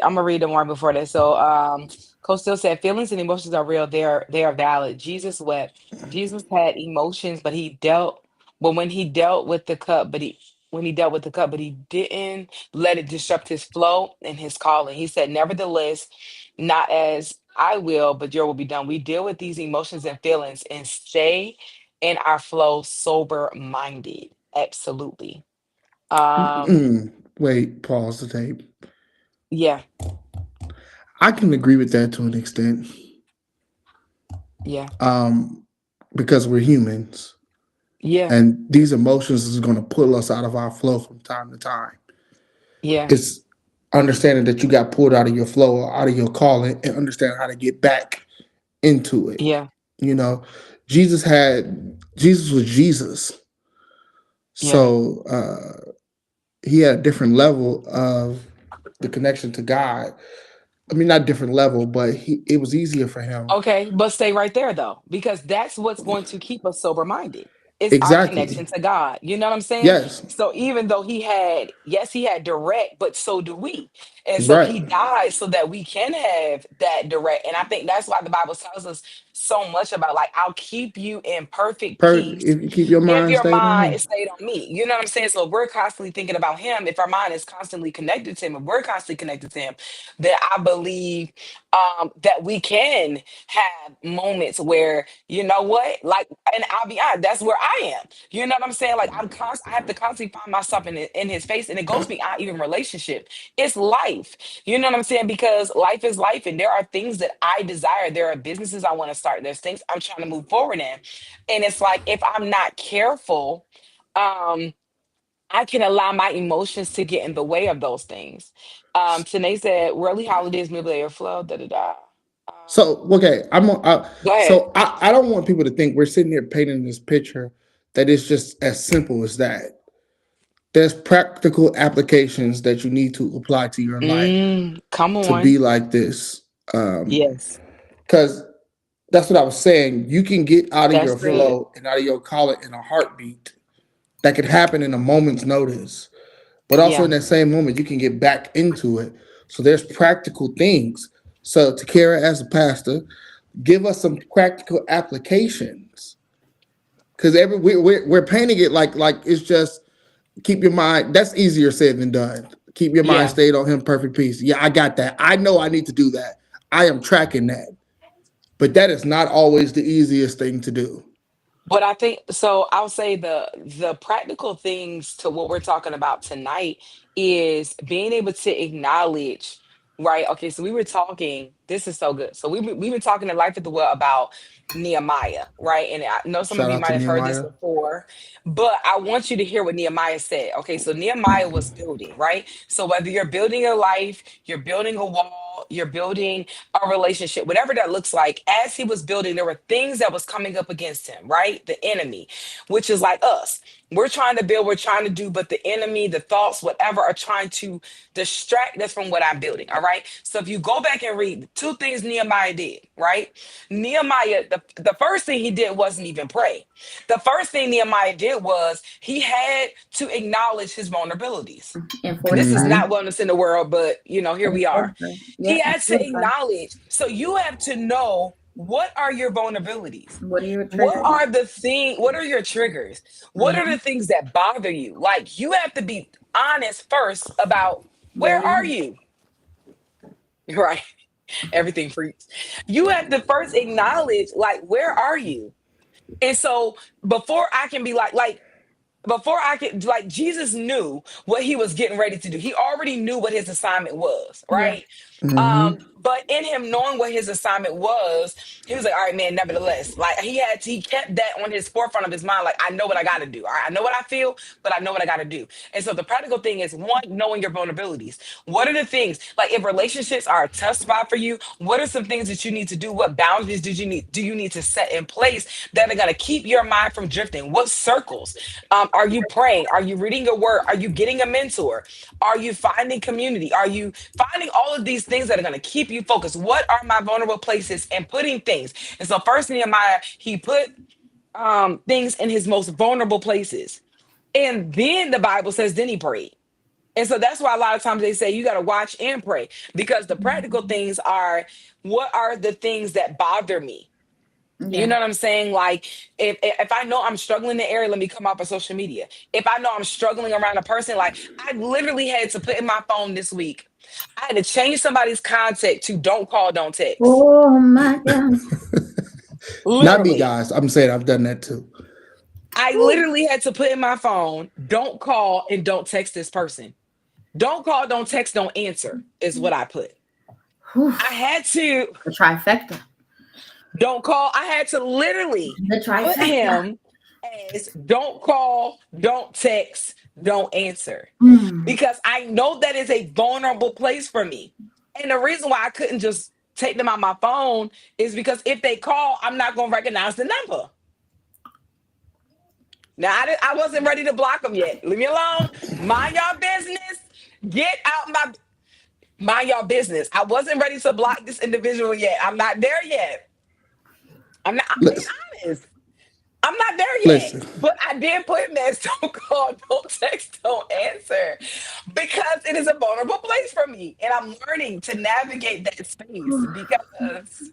I'm gonna read the one before that. So Coach still said feelings and emotions are real, they are valid. Jesus wept. Jesus had emotions, but when he dealt with the cup, but he didn't let it disrupt his flow and his calling. He said, nevertheless, not as I will, but your will be done. We deal with these emotions and feelings and stay in our flow sober minded. Absolutely. Um, Wait, pause the tape. yeah, I can agree with that to an extent, yeah, um, because we're humans, yeah, and these emotions is going to pull us out of our flow from time to time. yeah, It's understanding that you got pulled out of your flow or out of your calling, and understand how to get back into it. yeah, You know, Jesus was Jesus, yeah. so he had a different level of the connection to God. I mean, not different level, but it was easier for him. Okay, but stay right there though, because that's what's going to keep us sober minded. It's our Exactly. connection to God. You know what I'm saying? Yes. So even though yes, he had direct, but so do we. And so Right. he died so that we can have that direct. And I think that's why the Bible tells us so much about, like, I'll keep you in perfect Perfect. peace If you keep your if mind your stayed on mind him. is stayed on me. You know what I'm saying? So if we're constantly thinking about him, if our mind is constantly connected to him, if we're constantly connected to him, then I believe that we can have moments where, you know what, like, and I'll be honest, that's where I am. You know what I'm saying? Like, I have to constantly find myself in his face, and it goes beyond even relationship. It's life. You know what I'm saying? Because life is life, and there are things that I desire. There are businesses I want to start. There's things I'm trying to move forward in, and it's like, if I'm not careful, um, I can allow my emotions to get in the way of those things. Tanae said, "Worldly holidays, maybe they flow." Da da da. So okay, Go ahead. so I don't want people to think we're sitting here painting this picture that it's just as simple as that. There's practical applications that you need to apply to your life Come to on. be like this. Yes, Because that's what I was saying. You can get out of that's your good. flow and out of your call it in a heartbeat. That could happen in a moment's notice. But also Yeah. in that same moment, you can get back into it. So there's practical things. So to Kara as a pastor, give us some practical applications. Because we're painting it like it's just keep your mind. That's easier said than done. Keep your mind Yeah. stayed on him, perfect peace. Yeah, I got that. I know I need to do that. I am tracking that. But that is not always the easiest thing to do. But I think so. I'll say the practical things to what we're talking about tonight is being able to acknowledge, right? Okay, so we were talking. This is so good. So we've been talking in Life at the Well about Nehemiah, right? And I know some of Shout you out might to have heard this Nehemiah. before, but I want you to hear what Nehemiah said. Okay, so Nehemiah was building, right? So whether you're building a life, you're building a wall, you're building a relationship, whatever that looks like, as he was building, there were things that was coming up against him, right? The enemy, which is like us. We're trying to build, we're trying to do, but the enemy, the thoughts, whatever, are trying to distract us from what I'm building. All right. So if you go back and read the two things Nehemiah did, right? Nehemiah, the first thing he did wasn't even pray. The first thing Nehemiah did was he had to acknowledge his vulnerabilities. And And this is 45. not Mm-hmm. wellness in the world, but here And we are. 45. He Yeah, and has to 45. acknowledge. So you have to know, what are your vulnerabilities? What are your What triggers? are the thing? What are your triggers? What are Yeah. the things that bother you? Like, you have to be honest first about, Where where you are you? Right? Everything freaks. You have to first acknowledge, like, where are you? And so before I can be like before I could, like, Jesus knew what he was getting ready to do. He already knew what his assignment was, yeah. right? Mm-hmm. But in him knowing what his assignment was, he was like, all right, man, nevertheless, like, he kept that on his forefront of his mind. Like, I know what I gotta do. All right, I know what I feel, but I know what I gotta do. And so the practical thing is, one, knowing your vulnerabilities. What are the things, like, if relationships are a tough spot for you, what are some things that you need to do? What boundaries do you need to set in place that are gonna keep your mind from drifting? What circles? Are you praying? Are you reading your word? Are you getting a mentor? Are you finding community? Are you finding all of these things that are going to keep you focused? What are my vulnerable places, and putting things? And so first Nehemiah, he put things in his most vulnerable places. And then the Bible says, then he prayed. And so that's why a lot of times they say you got to watch and pray, because the practical things are, what are the things that bother me? You Yeah. know what I'm saying? Like, if I know I'm struggling in the area, let me come off of social media. If I know I'm struggling around a person, like, I literally had to put in my phone this week, I had to change somebody's contact to don't call, don't text. Oh my God. Not me, Literally. guys. I'm saying I've done that too. I literally had to put in my phone, don't call and don't text this person. Don't call, don't text, don't answer is what I put. Whew. I had to, The trifecta. don't call. I had to literally The put trifecta. him as don't call, don't text, don't answer. Hmm. Because I know that is a vulnerable place for me. And the reason why I couldn't just take them out my phone is because if they call, I'm not going to recognize the number. Now, I wasn't ready to block them yet. Leave me alone. Mind your business. Get out my, mind your business. I wasn't ready to block this individual yet. I'm not there yet. I'm being Listen, honest. I'm not there yet, listen, but I did put in there, don't call, don't text, don't answer, because it is a vulnerable place for me. And I'm learning to navigate that space, because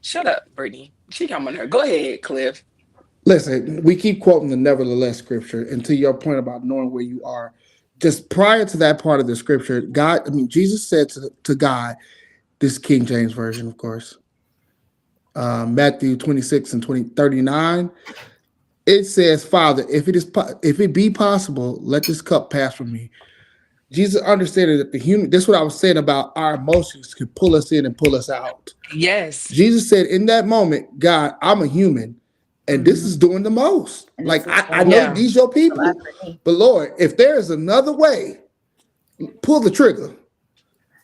Shut up, Brittany. She come on her. Go ahead, Cliff. Listen, we keep quoting the nevertheless scripture, and to your point about knowing where you are, just prior to that part of the scripture, Jesus said to God, this King James version, of course, Matthew 26 and 39, it says, Father, if it be possible, let this cup pass from me. Jesus understood that this is what I was saying about our emotions could pull us in and pull us out. Yes. Jesus said in that moment, God, I'm a human, and this is doing the most. And Like, this is I know Yeah. these your a lot people, for me. but Lord, if there is another way, pull the trigger.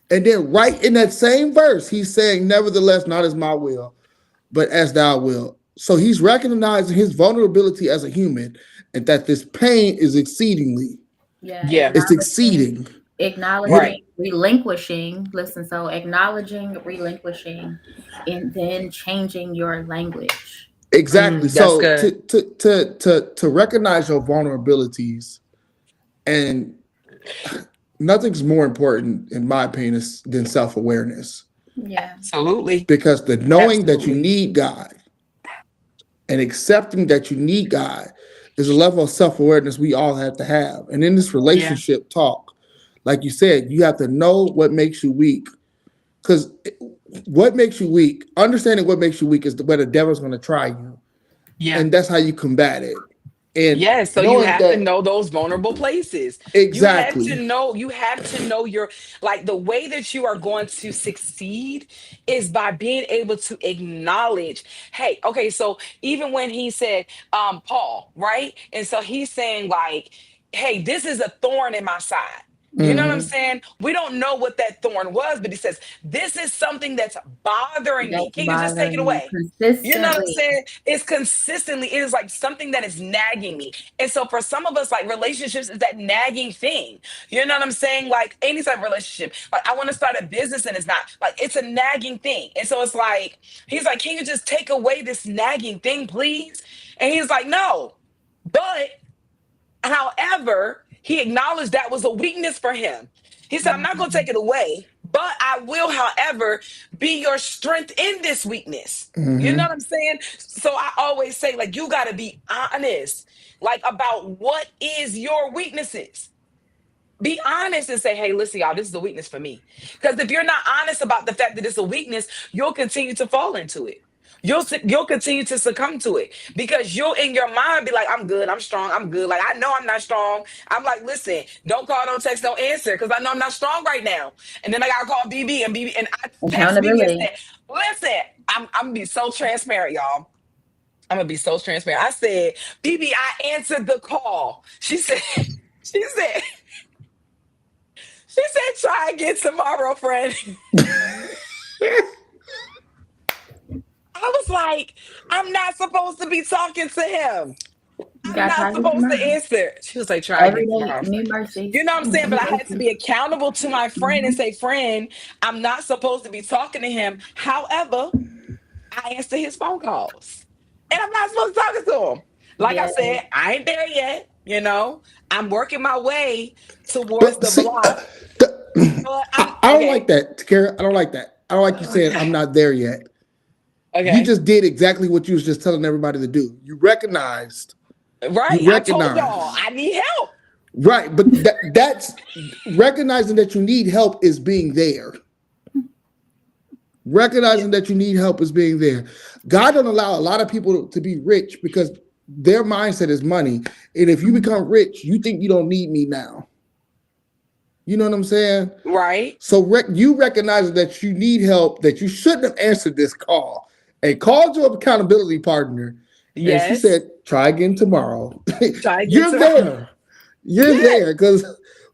And then right in that same verse, he's saying, nevertheless, not as my will, but as thou will. So he's recognizing his vulnerability as a human and that this pain is exceedingly, Yeah, Yeah. it's exceeding. You Right. acknowledging, relinquishing. Listen, so acknowledging, relinquishing, and then changing your language. exactly. That's So good. to recognize your vulnerabilities, and nothing's more important, in my opinion, than self awareness. Yeah, Absolutely. Because the knowing that you Absolutely. need God and accepting that you need God is a level of self awareness we all have to have. And in this Yeah. relationship talk, like you said, you have to know what makes you weak. Because what makes you weak, understanding what makes you weak is where the devil's going to try you. Yeah. And that's how you combat it. And Yes, so you knowing have to that, know those vulnerable places. exactly. You have to know your, like, the way that you are going to succeed is by being able to acknowledge, hey, okay, so even when he said, Paul, right? And so he's saying, like, hey, this is a thorn in my side. You know what I'm Mm-hmm. saying? We don't know what that thorn was, but he says, this is something that's bothering me. that's Can you just take it bothering me away? You know what I'm consistently. saying? It's consistently, it is like something that is nagging me. And so for some of us, like relationships is that nagging thing. You know what I'm saying? Like any type of relationship. Like I want to start a business and it's not. Like it's a nagging thing. And so it's like, he's like, can you just take away this nagging thing, please? And he's like, no. But however, he acknowledged that was a weakness for him. He said, I'm not going to Mhm. take it away, but I will, however, be your strength in this weakness. You know Mm-hmm. what I'm saying? So I always say, like, you got to be honest, like, about what is your weaknesses. Be honest and say, hey, listen, y'all, this is a weakness for me. Because if you're not honest about the fact that it's a weakness, you'll continue to fall into it. You'll continue to succumb to it because you'll in your mind be like, I'm good, I'm strong, I'm good. Like I know I'm not strong. I'm like, listen, don't call, don't text, don't answer because I know I'm not strong right now. And then I gotta call BB and BB and I text BB and Accountability. said, listen, I'm gonna be so transparent, y'all. I'm gonna be so transparent. I said, BB, I answered the call. She said, she said, she said, try again tomorrow, friend. I was like, I'm not supposed to be talking to him. You I'm gotta try not again supposed to tomorrow. answer. She was like, try Every again day, tomorrow, new friend. mercies. You know what I'm saying? But New I had to mercies. be accountable to my friend and Mhm. say, friend, I'm not supposed to be talking to him. However, I answer his phone calls. And I'm not supposed to talk to him. Like I Yeah, said, I ain't there yet. I'm working my way towards But the see, block. But I'm I don't like okay. that, Takara. I don't like that. I don't like you saying Okay. I'm not there yet. You Okay. just did exactly what you was just telling everybody to do. You Right. I told y'all recognize, I need help. right? But that's recognizing that you need help is being there. Yeah. Recognizing that you need help is being there. God don't allow a lot of people to be rich because their mindset is money. And if you become rich, you think you don't need me now. You know what I'm saying? Right. So you recognize that you need help, that you shouldn't have answered this call, and called your accountability partner, and she Yes. said, "Try again tomorrow." Try to get You're to there. You're Yes. there because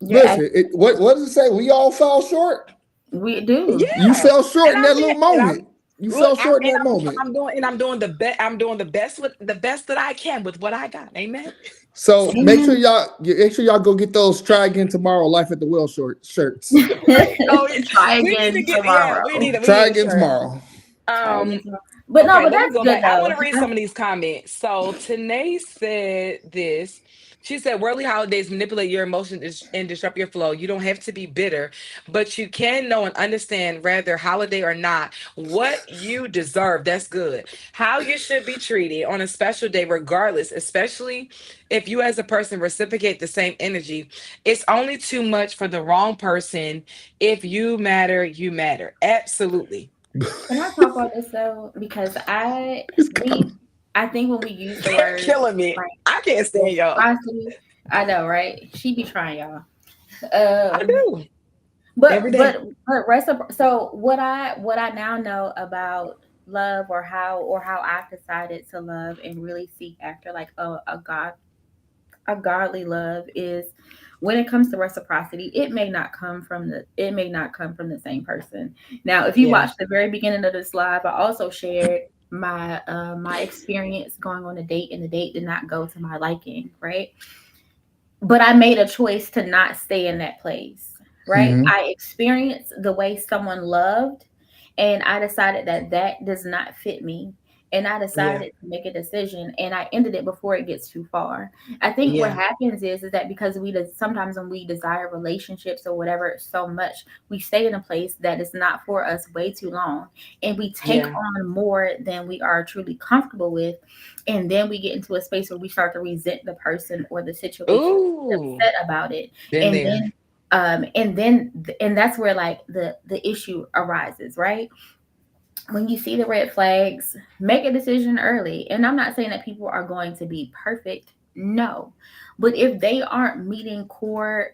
you're listen. What does it say? We all fell short. we do. You Yeah. fell short And in I'm that being little and I'm moment. You look, fell short in that moment. I'm doing the best. I'm doing the best with the best that I can with what I got. Amen. So Amen. make sure y'all go get those "Try Again Tomorrow" Life at the Well shirts. Right. Oh, yeah. Try We need to again get. Yeah, tomorrow. we Try need a again shirt. tomorrow. Try again Um, tomorrow. But no, Okay, but let me that's go good back. I want though. to read some of these comments. So Tanae said this. She said, "Worldly holidays manipulate your emotions and disrupt your flow. You don't have to be bitter, but you can know and understand, rather holiday or not, what you deserve. That's good. How you should be treated on a special day, regardless, especially if you as a person reciprocate the same energy. It's only too much for the wrong person. If you matter, you matter. Absolutely. Can I talk about this though? Because It's we, coming. I think when we use the They're word killing me. like I can't stand y'all. reciprocity, I know, right? She be trying, y'all. I Um, do every but day. but So what I now know about love, or how I've decided to love and really seek after like a godly love is when it comes to reciprocity, it may not come from the same person. Now, if you Yeah. watch the very beginning of this live, I also shared my experience going on a date, and the date did not go to my liking, right? But I made a choice to not stay in that place, right? Hmm. I experienced the way someone loved, and I decided that that does not fit me. And I Yeah. decided to make a decision, and I ended it before it gets too far. I think what Yeah. happens is that because sometimes when we desire relationships or whatever so much, we stay in a place that is not for us way too long, and we take Yeah. on more than we are truly comfortable with, and then we get into a space where we start to resent the person or the situation, Ooh. upset about it, Been and there. then that's where like the issue arises, right? When you see the red flags, make a decision early. And I'm not saying that people are going to be perfect, no, but if they aren't meeting core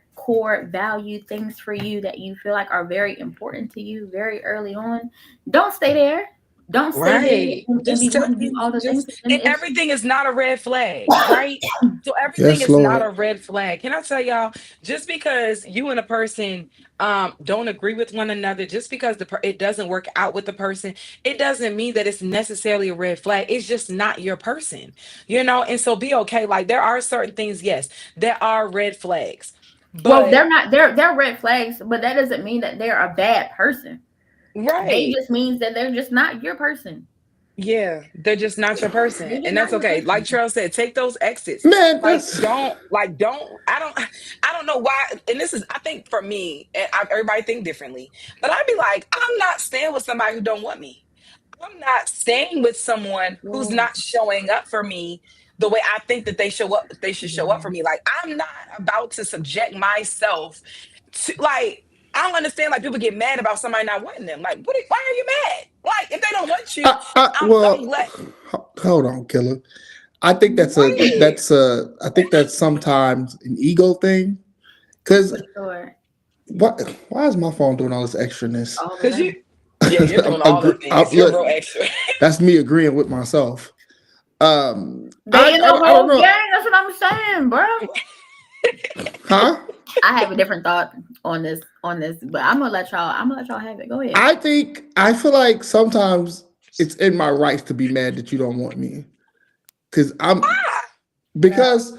value things for you that you feel like are very important to you very early on, don't stay there. Don't stay there Right. and be Just tell wanting to do you all the things, just and and it's everything is not a red flag, right? So everything Yes, is not a Lord. red flag. Can I tell y'all, just because you and a person don't agree with one another, just because it doesn't work out with the person, it doesn't mean that it's necessarily a red flag. It's just not your person. And so be okay. Like there are certain things, yes, there are red flags. well, But they're red flags, but that doesn't mean that they're a bad person. They right. just means that they're just not your person. Yeah, they're just not your person. They're just And that's not your okay. Like person. Cheryl said, take those exits. Man, Like that's I don't know why. And this is, I think for me, and everybody think differently, but I'd be like, I'm not staying with somebody who don't want me. I'm not staying with someone who's Well, not showing up for me the way I think that they should show up yeah. for me. Like I'm not about to subject myself to like I don't understand like people get mad about somebody not wanting them. Like why are you mad? Like if they don't want you, I'm well. glad. Hold on, killer. I think Mhm. I think that's sometimes an ego thing. For Cause sure. why is my phone doing all this extraness? All the Cause you time. yeah, you're doing all the things. You're real Look, extra. that's me agreeing with myself. They in the I don't whole know, gang. That's what I'm saying, bro. huh? I have a different thought on this, but I'm gonna let y'all have it. Go ahead. I feel like sometimes it's in my rights to be mad that you don't want me. Cause I'm No, because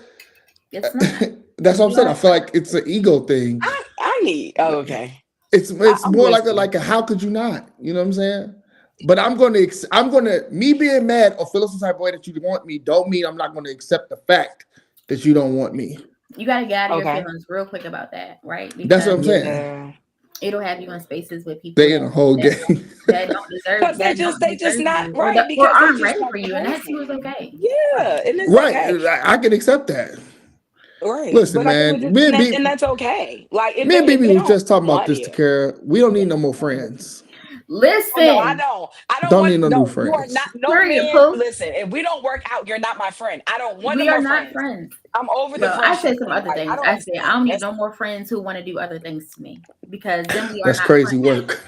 it's not. that's what I'm You saying. I don't. feel like it's an ego thing. I need okay. It's I'm more like listening. how could you not? You know what I'm saying? But I'm gonna me being mad or feeling some type of way that you want me don't mean I'm not gonna accept the fact that you don't want me. You gotta get out of your Okay. feelings real quick about that, right? That's what Because I'm saying. Yeah. it'll have you in spaces with people They that in a whole that game. deserve Because that don't they just deserve not you, right or because they aren't just ready not for the you, and that too is person. okay. Yeah, Right. and it's Right. okay. I can accept that. Right. Listen, But I think we man, just and that's okay. Like Me and if BB they was don't just talking about want this you. to Kara. We don't need Yeah. no more friends. Oh no, I Listen, don't. I don't Don't want need no new no, you are not friends. no period, man. Pooh. Listen, if we don't work out, you're not my friend. I don't want no We are more not friends. friends. I'm over the Well, I said friendship some thing. other Like I things. don't I said I understand. don't need That's no more friends who want to do other things to me, because then we are That's not crazy friends, work.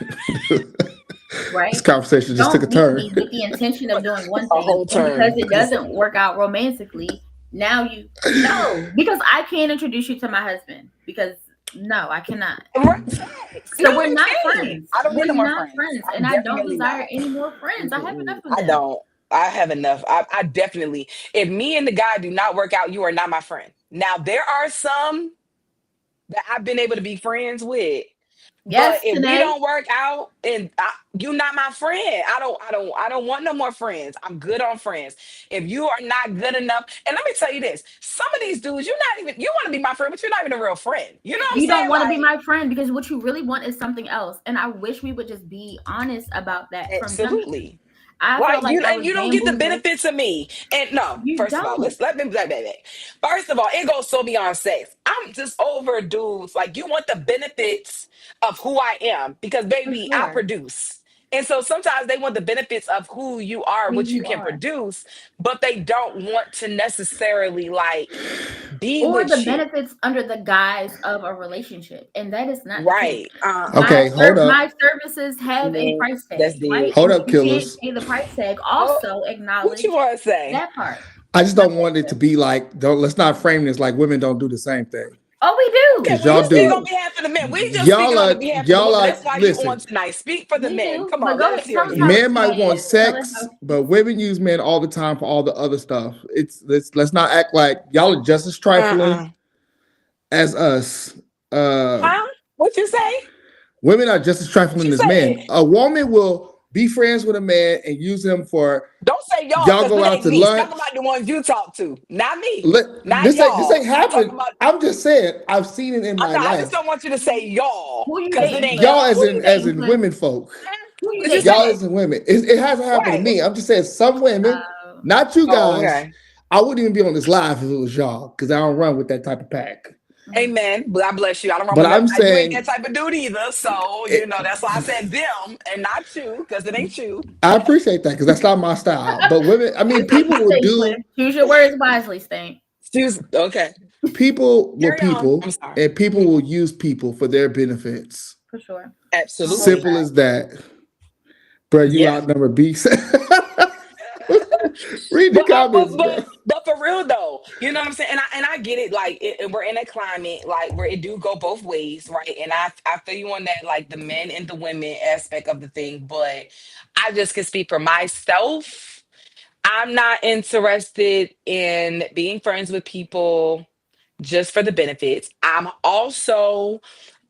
This right? conversation just took Don't a meet turn. me with the intention of doing one a thing, whole and because turn. it doesn't work out romantically, now you no, because I can't introduce you to my husband, because no, I cannot. Right, facts. No, So we're you not can't. friends. I don't need We're no more not friends. friends, I'm and I don't definitely not. desire any more friends. I have enough Mm-mm. of I them. don't. I have enough. I definitely. If me and the guy do not work out, you are not my friend. Now there are some that I've been able to be friends with, But Yes, if we today. don't work out, and you're not my friend, I don't want no more friends. I'm good on friends. If you are not good enough, and let me tell you this: some of these dudes, you're not even. You want to be my friend, but you're not even a real friend. You know what I'm You don't saying? want to be my friend because what you really want is something else. And I wish we would just be honest about that Like, from jump. absolutely. I felt Like like I and was you don't get the bamboozled. benefits of me. And no, You first of all, don't, let me back. First of all, it goes so beyond sex. I'm just over dudes. Like you want the benefits of who I am because for baby, I sure, produce. And so sometimes they want the benefits of who you are, who what you you can are. produce, but they don't want to necessarily like be Or the with you. benefits under the guise of a relationship. And that is not the case. Right. Okay, hold My up. services have a Man, price that's tag, right? dead. Hold And if up, you can't killers. pay the price tag, Oh, also what you acknowledge want to say? that part. I just don't want it to Nothing. be like, don't let's not frame this like women don't do the same thing. Oh, we Okay, do. Because well, you y'all We speak on do. do. behalf of the men. We just speaking Y'all on the are behalf of the y'all women. are That's why you on listen. tonight. Speak for the We men. do. Come But on, go let us ahead. hear Tell us you. how it's Men might want bad. Tell us how sex, but women use men all the time for all the other stuff. It's let's not act like y'all are just as trifling Uh-uh. as us. Uh Huh? What you say? Women are just as What trifling you as say? men. A woman will be friends with a man and use him for Don't say y'all, y'all because go it out ain't to me. Talk lunch. about the ones you talk to, not me, not This y'all. ain't I'm talking happened. about. I'm just saying I've seen it in I'm my not. I just life. don't want you to say y'all, who you because it dating, ain't Slim? Y'all Who y'all. you as dating, in Slim? women folk. Huh? Who you What you dating? Y'all say? as in women. It hasn't happened to Right. me. I'm just saying some women, Uh, not you Oh, guys. okay. I wouldn't even be on this live if it was y'all because I don't run with that type of pack. mm, Amen. God bless you. I don't run But with that. I'm You ain't that saying, type of dude either. So, it, that's why I said them and not you, because it ain't you. I appreciate that because that's not my style. But women, I mean, it's how people you will stink, Slim. do Choose your words wisely, stink. Excuse. Okay. people will Carry on. I'm people sorry. and people Mhm. will use people for their benefits. For sure. I hold Absolutely. Simple that. as that. Bro, you Yeah. outnumber beast. Read the But comments, bro. but for real though, you know what I'm saying? And I get it. Like we're in a climate like where it do go both ways, right? And I feel you on that, like the men and the women aspect of the thing. But I just can speak for myself. I'm not interested in being friends with people just for the benefits. I'm also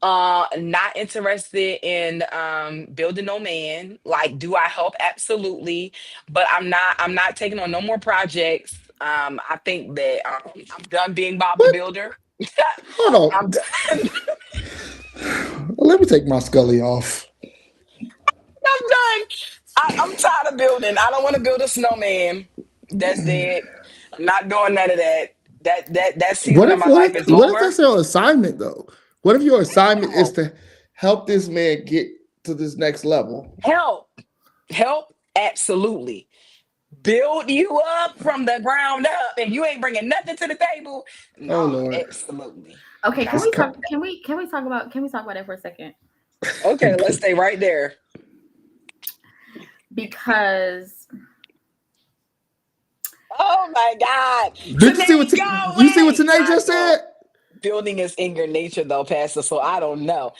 not interested in building no man. Like, do I help? Absolutely. But I'm not taking on no more projects. I think that I'm done being Bob the What? Builder. I'm Hold done. on. Let me take my Scully off. I'm done. I'm tired of building. I don't want to build a snowman. That's dead. I'm not doing none of that. That season of my life is What if that's over. your assignment though? What if your assignment is Hell, to help this man get to this next level? help, help, absolutely. Build you up from the ground up, and you ain't bringing nothing to the table. Oh Nah, Lord. absolutely. Okay, can This we Nah. talk? cut. Can we talk about that for a second? Okay, let's stay right there. Because Oh my God. Did Today, go you see what away. Tanae I just said? know. Building is in your nature, though, Pastor. So I don't know.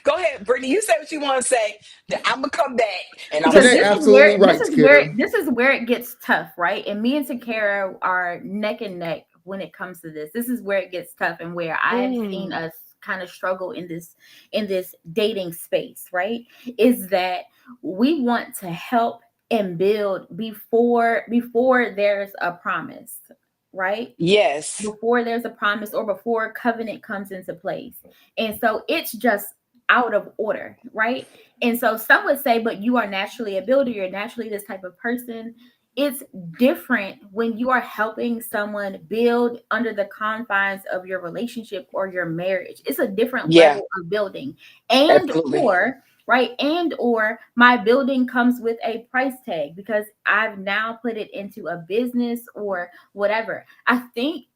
Go ahead, Brittany. You say what you want to say. Then I'm gonna come back and I'm gonna because Tanae say what. absolutely right, Kiddo. this is where it gets tough, right? And me and Takara are neck and neck when it comes to this. This is where it gets tough and where I have seen Mm. us kind of struggle in this dating space, right? Is that we want to help and build before there's a promise, right? Yes. Before there's a promise or before covenant comes into place. And so it's just out of order, right? And so some would say, but you are naturally a builder, you're naturally this type of person. It's different when you are helping someone build under the confines of your relationship or your marriage. It's a different Yeah. level of building. And Absolutely. or right, and or my building comes with a price tag because I've now put it into a business or whatever. I think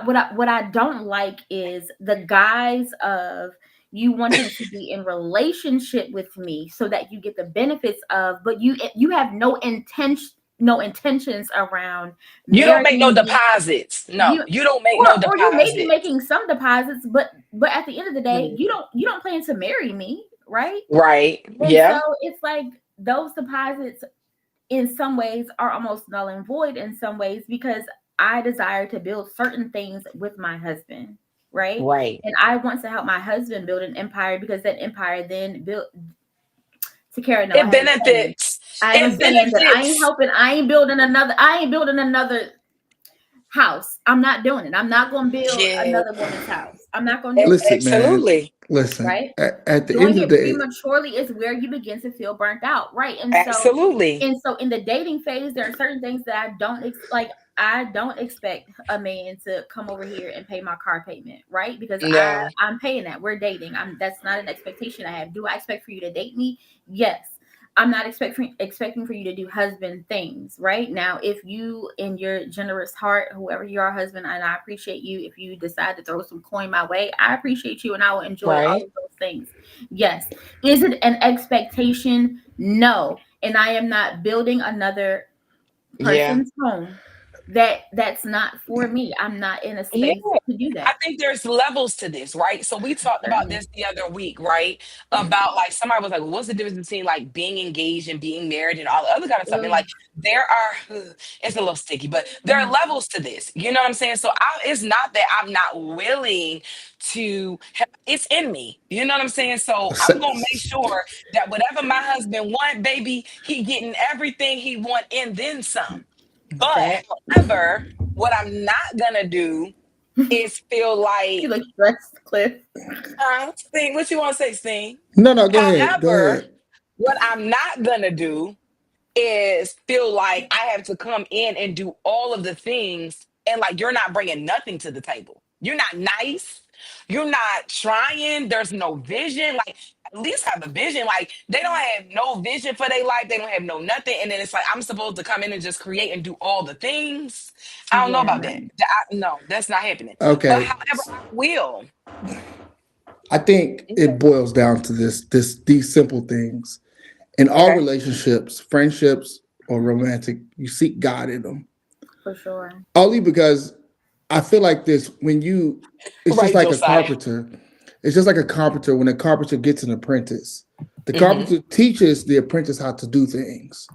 what I don't like is the guise of you wanting to be in relationship with me so that you get the benefits of, but you have no intentions around You don't make no marrying me. deposits. No, You you don't make no or you may be deposits. making some deposits, but at the end of the day, Mhm. you don't plan to marry me, right? Right. And so Yeah. it's like those deposits in some ways are almost null and void in some ways because I desire to build certain things with my husband. right? Right. And I want to help my husband build an empire because that empire then built to carry. No, I It haven't saying. benefits. I am It saying that I ain't benefits. helping. I ain't building another house. I'm not doing it. I'm not going to build Yeah. another woman's house. I'm not going to do it. Listen, man. Absolutely. Listen. Right? At the Doing end of it the day, prematurely is where you begin to feel burnt out, right? Absolutely. And so in the dating phase, there are certain things that I don't like. I don't expect a man to come over here and pay my car payment, right? Because No. I'm paying that. We're dating. That's not an expectation I have. Do I expect for you to date me? Yes. I'm not expecting for you to do husband things, right? Now, if you in your generous heart, whoever you are, husband, and I appreciate you, if you decide to throw some coin my way, I appreciate you and I will enjoy all Right. of those things. Yes. Is it an expectation? No. And I am not building another Yeah. person's home that's not for me. I'm not in a Yeah. space to do I that. think there's levels to this, right? So we talked about Certainly. this the other week, right? About like somebody was like, "What's the difference between like being engaged and being married and all the other kind of stuff?" And Ugh. like, there are, it's a little sticky, but there are Mm. levels to this. You know what I'm saying? So it's not that I'm not willing to. It's in me. You know what I'm saying? So I'm gonna make sure that whatever my husband want, baby, he getting everything he want and then some. But That however, what I'm not gonna do is feel you like, look stressed, Cliff. Sting, what you want to say, Sting? no, no, go ahead, go However, ahead. what I'm not gonna do is feel like I have to come in and do all of the things and like you're not bringing nothing to the table. You're not nice. You're not trying. There's no vision. Like, at least have a vision. Like, they don't have no vision for their life. They don't have no nothing. And then it's like, I'm supposed to come in and just create and do all the things. I don't know Yeah. about that. No, that's not happening. But Okay. however, I will. I think it Okay. boils down to these simple things. In all Okay. relationships, friendships or romantic, you seek God in them. For sure. Only because I feel like this when you it's just Right, like a Josiah. carpenter. It's just like a carpenter when a carpenter gets an apprentice. The Mm-hmm. carpenter teaches the apprentice how to do things.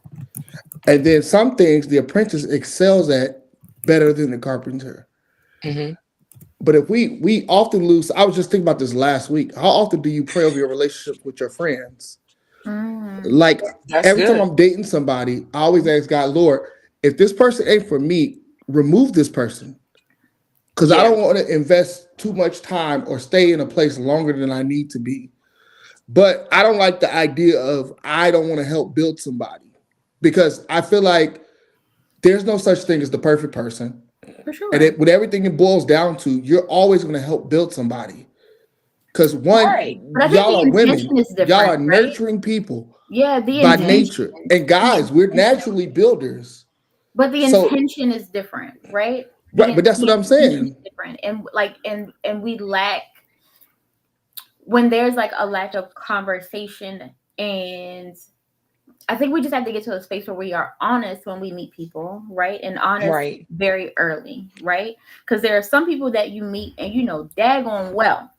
And then some things the apprentice excels at better than the carpenter. Mm-hmm. But if we often lose, I was just thinking about this last week. How often do you pray over your relationships with your friends? Mm. Like That's every time good. I'm dating somebody, I always ask God, Lord, if this person ain't for me, remove this person. Because I Yeah. don't want to invest too much time or stay in a place longer than I need to be. But I don't like the idea of I don't want to help build somebody because I feel like there's no such thing as the perfect person. For And sure. with everything it boils down to, you're always going to help build somebody. Because Right. But I think y'all the are intention women, is y'all different, are right? nurturing people Yeah, the by Mm-hmm. intention. nature. And The guys, we're intention. naturally builders. But the So, intention is different, right? right, but that's The what I'm intention is saying. different. And like and we lack when there's like a lack of conversation, and I think we just have to get to a space where we are honest when we meet people, right? And honest Right. very early, right? Because there are some people that you meet and you know daggone well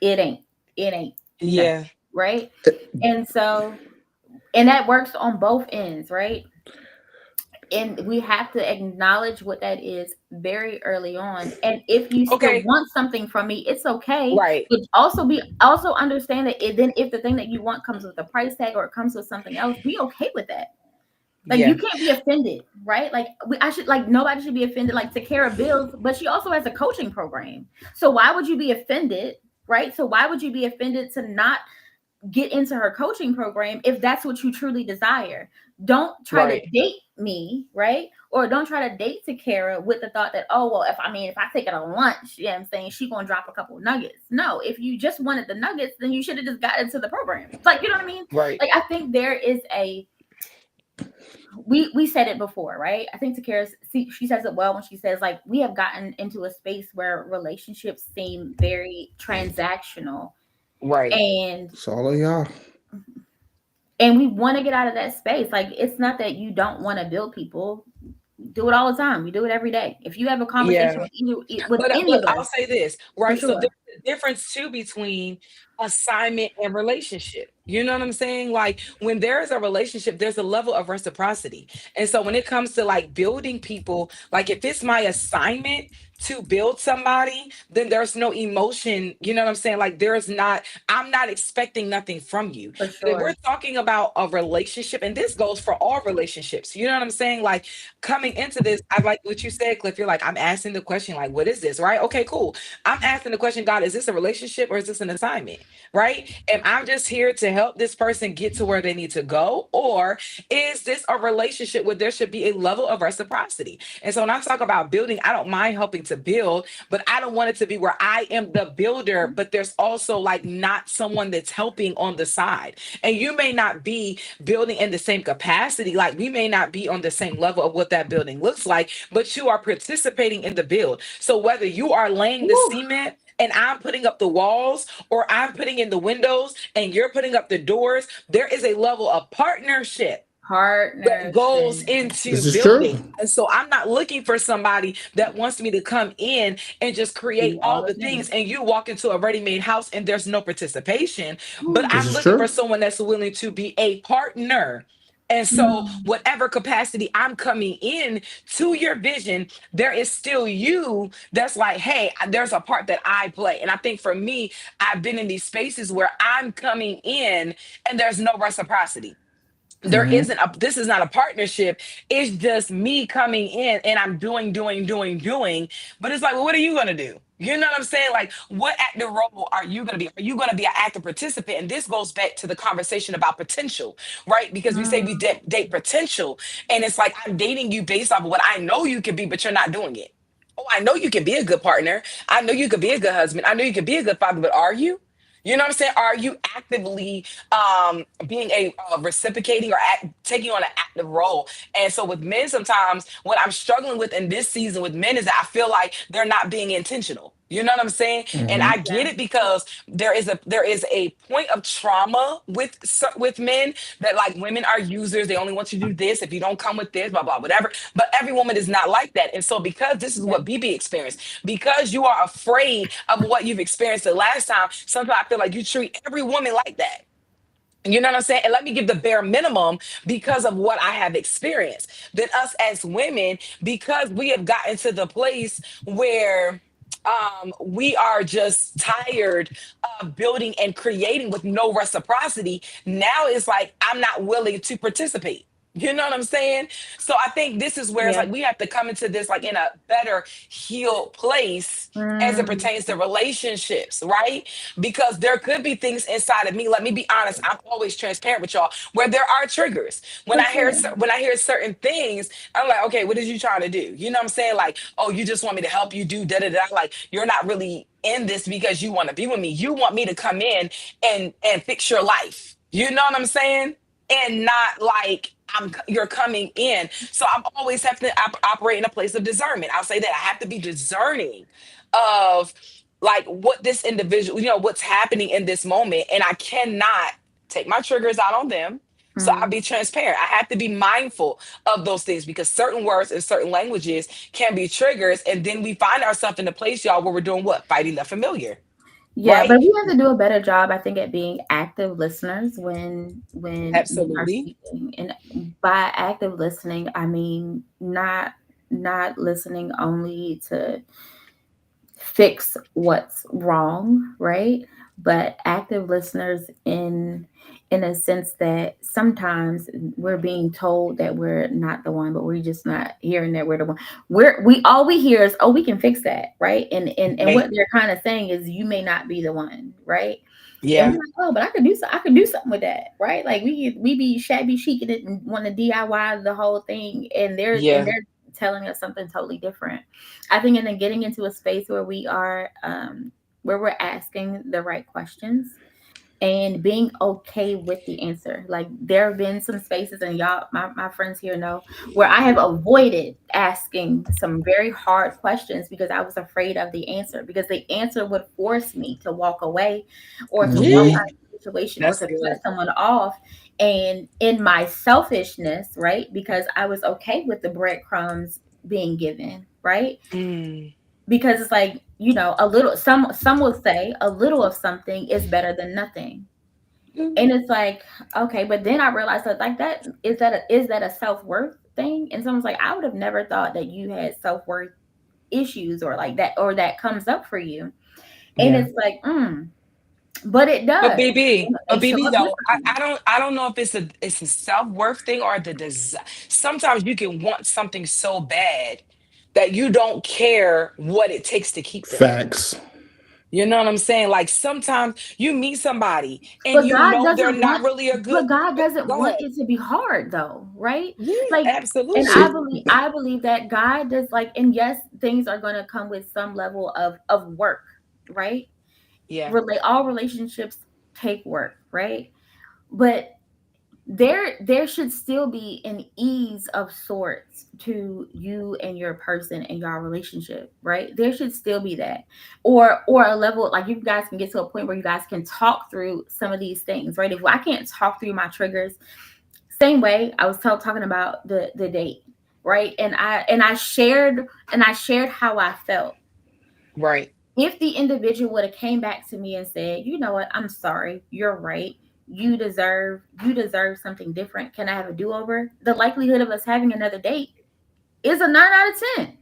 it ain't it ain't nothing, Yeah. right? And so and that works on both ends, right? And we have to acknowledge what that is very early on. And if you still Okay. want something from me, it's okay. Right. But also understand that then if the thing that you want comes with a price tag or it comes with something else, be okay with that. Like you Yeah. can't be offended, right? Like I should like nobody should be offended. Like Takara Bills, but she also has a coaching program. So why would you be offended, right? So why would you be offended to not get into her coaching program if that's what you truly desire? Don't try to Right. date me, right? Or don't try to date Takara with the thought that, oh well, if I take her to lunch, yeah, I'm saying she gonna drop a couple of nuggets. No, if you just wanted the nuggets, then you should have just got into the program. Like, you know what I mean? Right. Like I think there is a we said it before, right? I think Takara, she says it well when she says like we have gotten into a space where relationships seem very transactional, Right. and It's all of y'all. we want to get out of that space. Like it's not that you don't want to build people. Do it all the time. We do it every day. If you have a conversation Yeah. with with any But of I'll us, say this, for right? So sure. there's a difference too between assignment and relationship. You know what I'm saying? Like when there is a relationship, there's a level of reciprocity. And so when it comes to like building people, like if it's my assignment to build somebody, then there's no emotion. You know what I'm saying? Like there's not, I'm not expecting nothing from you. For But if we're sure. talking about a relationship, and this goes for all relationships, you know what I'm saying? Like coming into this, I like what you said, Cliff. You're like, I'm asking the question, like, what is this? Right? Okay, cool. I'm asking the question, God, is this a relationship or is this an assignment? Right? Am I just here to help this person get to where they need to go? Or is this a relationship where there should be a level of reciprocity? And so when I talk about building, I don't mind helping to build, but I don't want it to be where I am the builder, but there's also like not someone that's helping on the side. And you may not be building in the same capacity. Like we may not be on the same level of what that building looks like, but you are participating in the build. So whether you are laying the Woo. cement and I'm putting up the walls, or I'm putting in the windows and you're putting up the doors, there is a level of partnership that goes Partnership. into This is true. building. And so I'm not looking for somebody that wants me to come in and just create Do all all the the things things. and you walk into a ready-made house and there's no participation, but Woo. This I'm is looking for true. someone that's willing to be a partner. And so, Mm. whatever capacity I'm coming in to your vision, there is still you that's like, hey, there's a part that I play. And I think for me, I've been in these spaces where I'm coming in and there's no reciprocity. There Hmm. isn't a, this is not a partnership. It's just me coming in and I'm doing, but it's like, well, what are you going to do? You know what I'm saying? Like, what active role are you going to be? Are you going to be an active participant? And this goes back to the conversation about potential, right? Because we say Mm. we date potential, and it's like I'm dating you based off of what I know you can be, but you're not doing it. Oh, I know you can be a good partner. I know you could be a good husband. I know you could be a good father, but are you? You know what I'm saying? Are you actively being a reciprocating or taking on an active role? And so with men, sometimes what I'm struggling with in this season with men is that I feel like they're not being intentional. You know what I'm saying? And I Hmm. get Yeah. it because there is a point of trauma with with men that like women are users. They only want you to do this. If you don't come with this, blah blah whatever. But every woman is not like that. And so because this is Yeah. what BB experienced, because you are afraid of what you've experienced the last time, sometimes I feel like you treat every woman like that. You know what I'm saying? And let me give the bare minimum because of what I have experienced. Then us as women, because we have gotten to the place where we are just tired of building and creating with no reciprocity. Now it's like I'm not willing to participate. You know what I'm saying? So I think this is where it's Yeah. like we have to come into this like in a better healed place as it Mm. pertains to relationships, right? Because there could be things inside of me. Let me be honest. I'm always transparent with y'all. Where there are triggers. When For I hear sure. when I hear certain things, I'm like, okay, what is you trying to do? You know what I'm saying? Like, oh, you just want me to help you do da da da. Like, you're not really in this because you want to be with me. You want me to come in and fix your life. You know what I'm saying? And not like you're coming in. So I'm always have to operate in a place of discernment. I'll say that I have to be discerning of like what this individual, what's happening in this moment. And I cannot take my triggers out on them. So I'll Mm. be transparent. I have to be mindful of those things because certain words and certain languages can be triggers. And then we find ourselves in a place, y'all, where we're doing what? Fighting the familiar, Yeah, right? but we have to do a better job, I think, at being active listeners when men are Absolutely. speaking. And by active listening, I mean not listening only to fix what's wrong, right? But active listeners in a sense that sometimes we're being told that we're not the one, but we're just not hearing that we're the one. We all we hear is, oh, we can fix that, right? And Right. what they're kind of saying is you may not be the one, right? And we're Yeah. like, oh, but I could do something with that, right? Like we be shabby chic it and want to DIY the whole thing, and Yeah. they're telling us something totally different. I think, and then getting into a space where we are, where we're asking the right questions and being okay with the answer. Like there have been some spaces, and y'all, my friends here know, where I have avoided asking some very hard questions because I was afraid of the answer, because the answer would force me to walk away or to walk Hmm. Yeah. out of the situation or That's to cut good. someone off. And in my selfishness, right? Because I was okay with the breadcrumbs being given, right? Mm. Because it's like, a little, some will say a little of something is better than nothing. And it's like, okay, but then I realized that like that a self-worth thing? And someone's like, I would have never thought that you had self-worth issues or like that, or that comes up for you. And Yeah. it's like, but it But does. BB, They but show BB up though, differently. I don't know if it's a self-worth thing or the desire. Sometimes you can want something so bad that you don't care what it takes to keep the thing. Facts. You know what I'm saying? Like sometimes you meet somebody and But you God know they're doesn't not want really a good. but God doesn't Go want ahead. it to be hard though, right? Yeah, Like, and absolutely. See, I believe that God does, like, and yes, things are going to come with some level of work, right? Yeah, All relationships take work, right? But there should still be an ease of sorts to you and your person and your relationship, right? There should still be that, or a level like you guys can get to a point where you guys can talk through some of these things, right? If I can't talk through my triggers, same way I was talking about the date, right? And I shared how I felt. right. If the individual would have came back to me and said, you know what, I'm sorry, you're right, you deserve something different, can I have a do-over, the likelihood of us having another date is a 9 out of 10,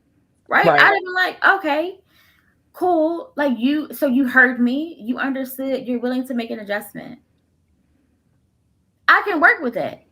right? I'd Right. have been like, okay, cool, like, you heard me, you understood, you're willing to make an adjustment, I can work with that.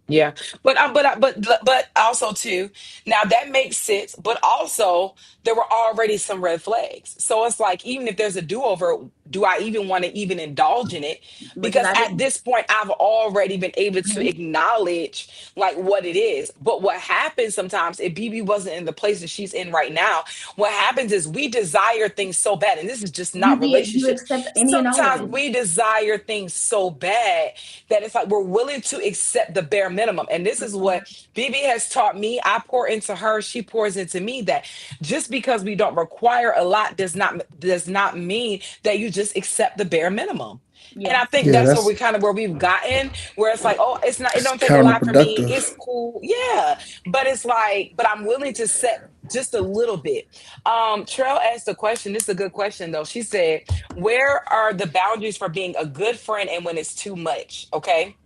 Yeah, but also too. Now that makes sense, but also there were already some red flags. So it's like even if there's a do over, do I even want to even indulge in it? Because Because I at didn't. this point, I've already been able to Mhm. acknowledge like what it is. But what happens sometimes if BB wasn't in the place that she's in right now, what happens is we desire things so bad, and this is just not You relationships. accept any and all of Sometimes it. we desire things so bad that it's like we're willing to accept the bare minimum. And this is Mhm. what BB has taught me. I pour into her, she pours into me. That just because we don't require a lot does not mean that you just accept the bare minimum. And I Yes. think yeah, that's where that's we kind of where we've gotten, where it's like, oh, it's not, it it's don't take a lot for me. counterproductive. It's cool. Yeah. But it's like, but I'm willing to set just a little bit. Trell asked a question. This is a good question though. She said, where are the boundaries for being a good friend and when it's too much? Okay.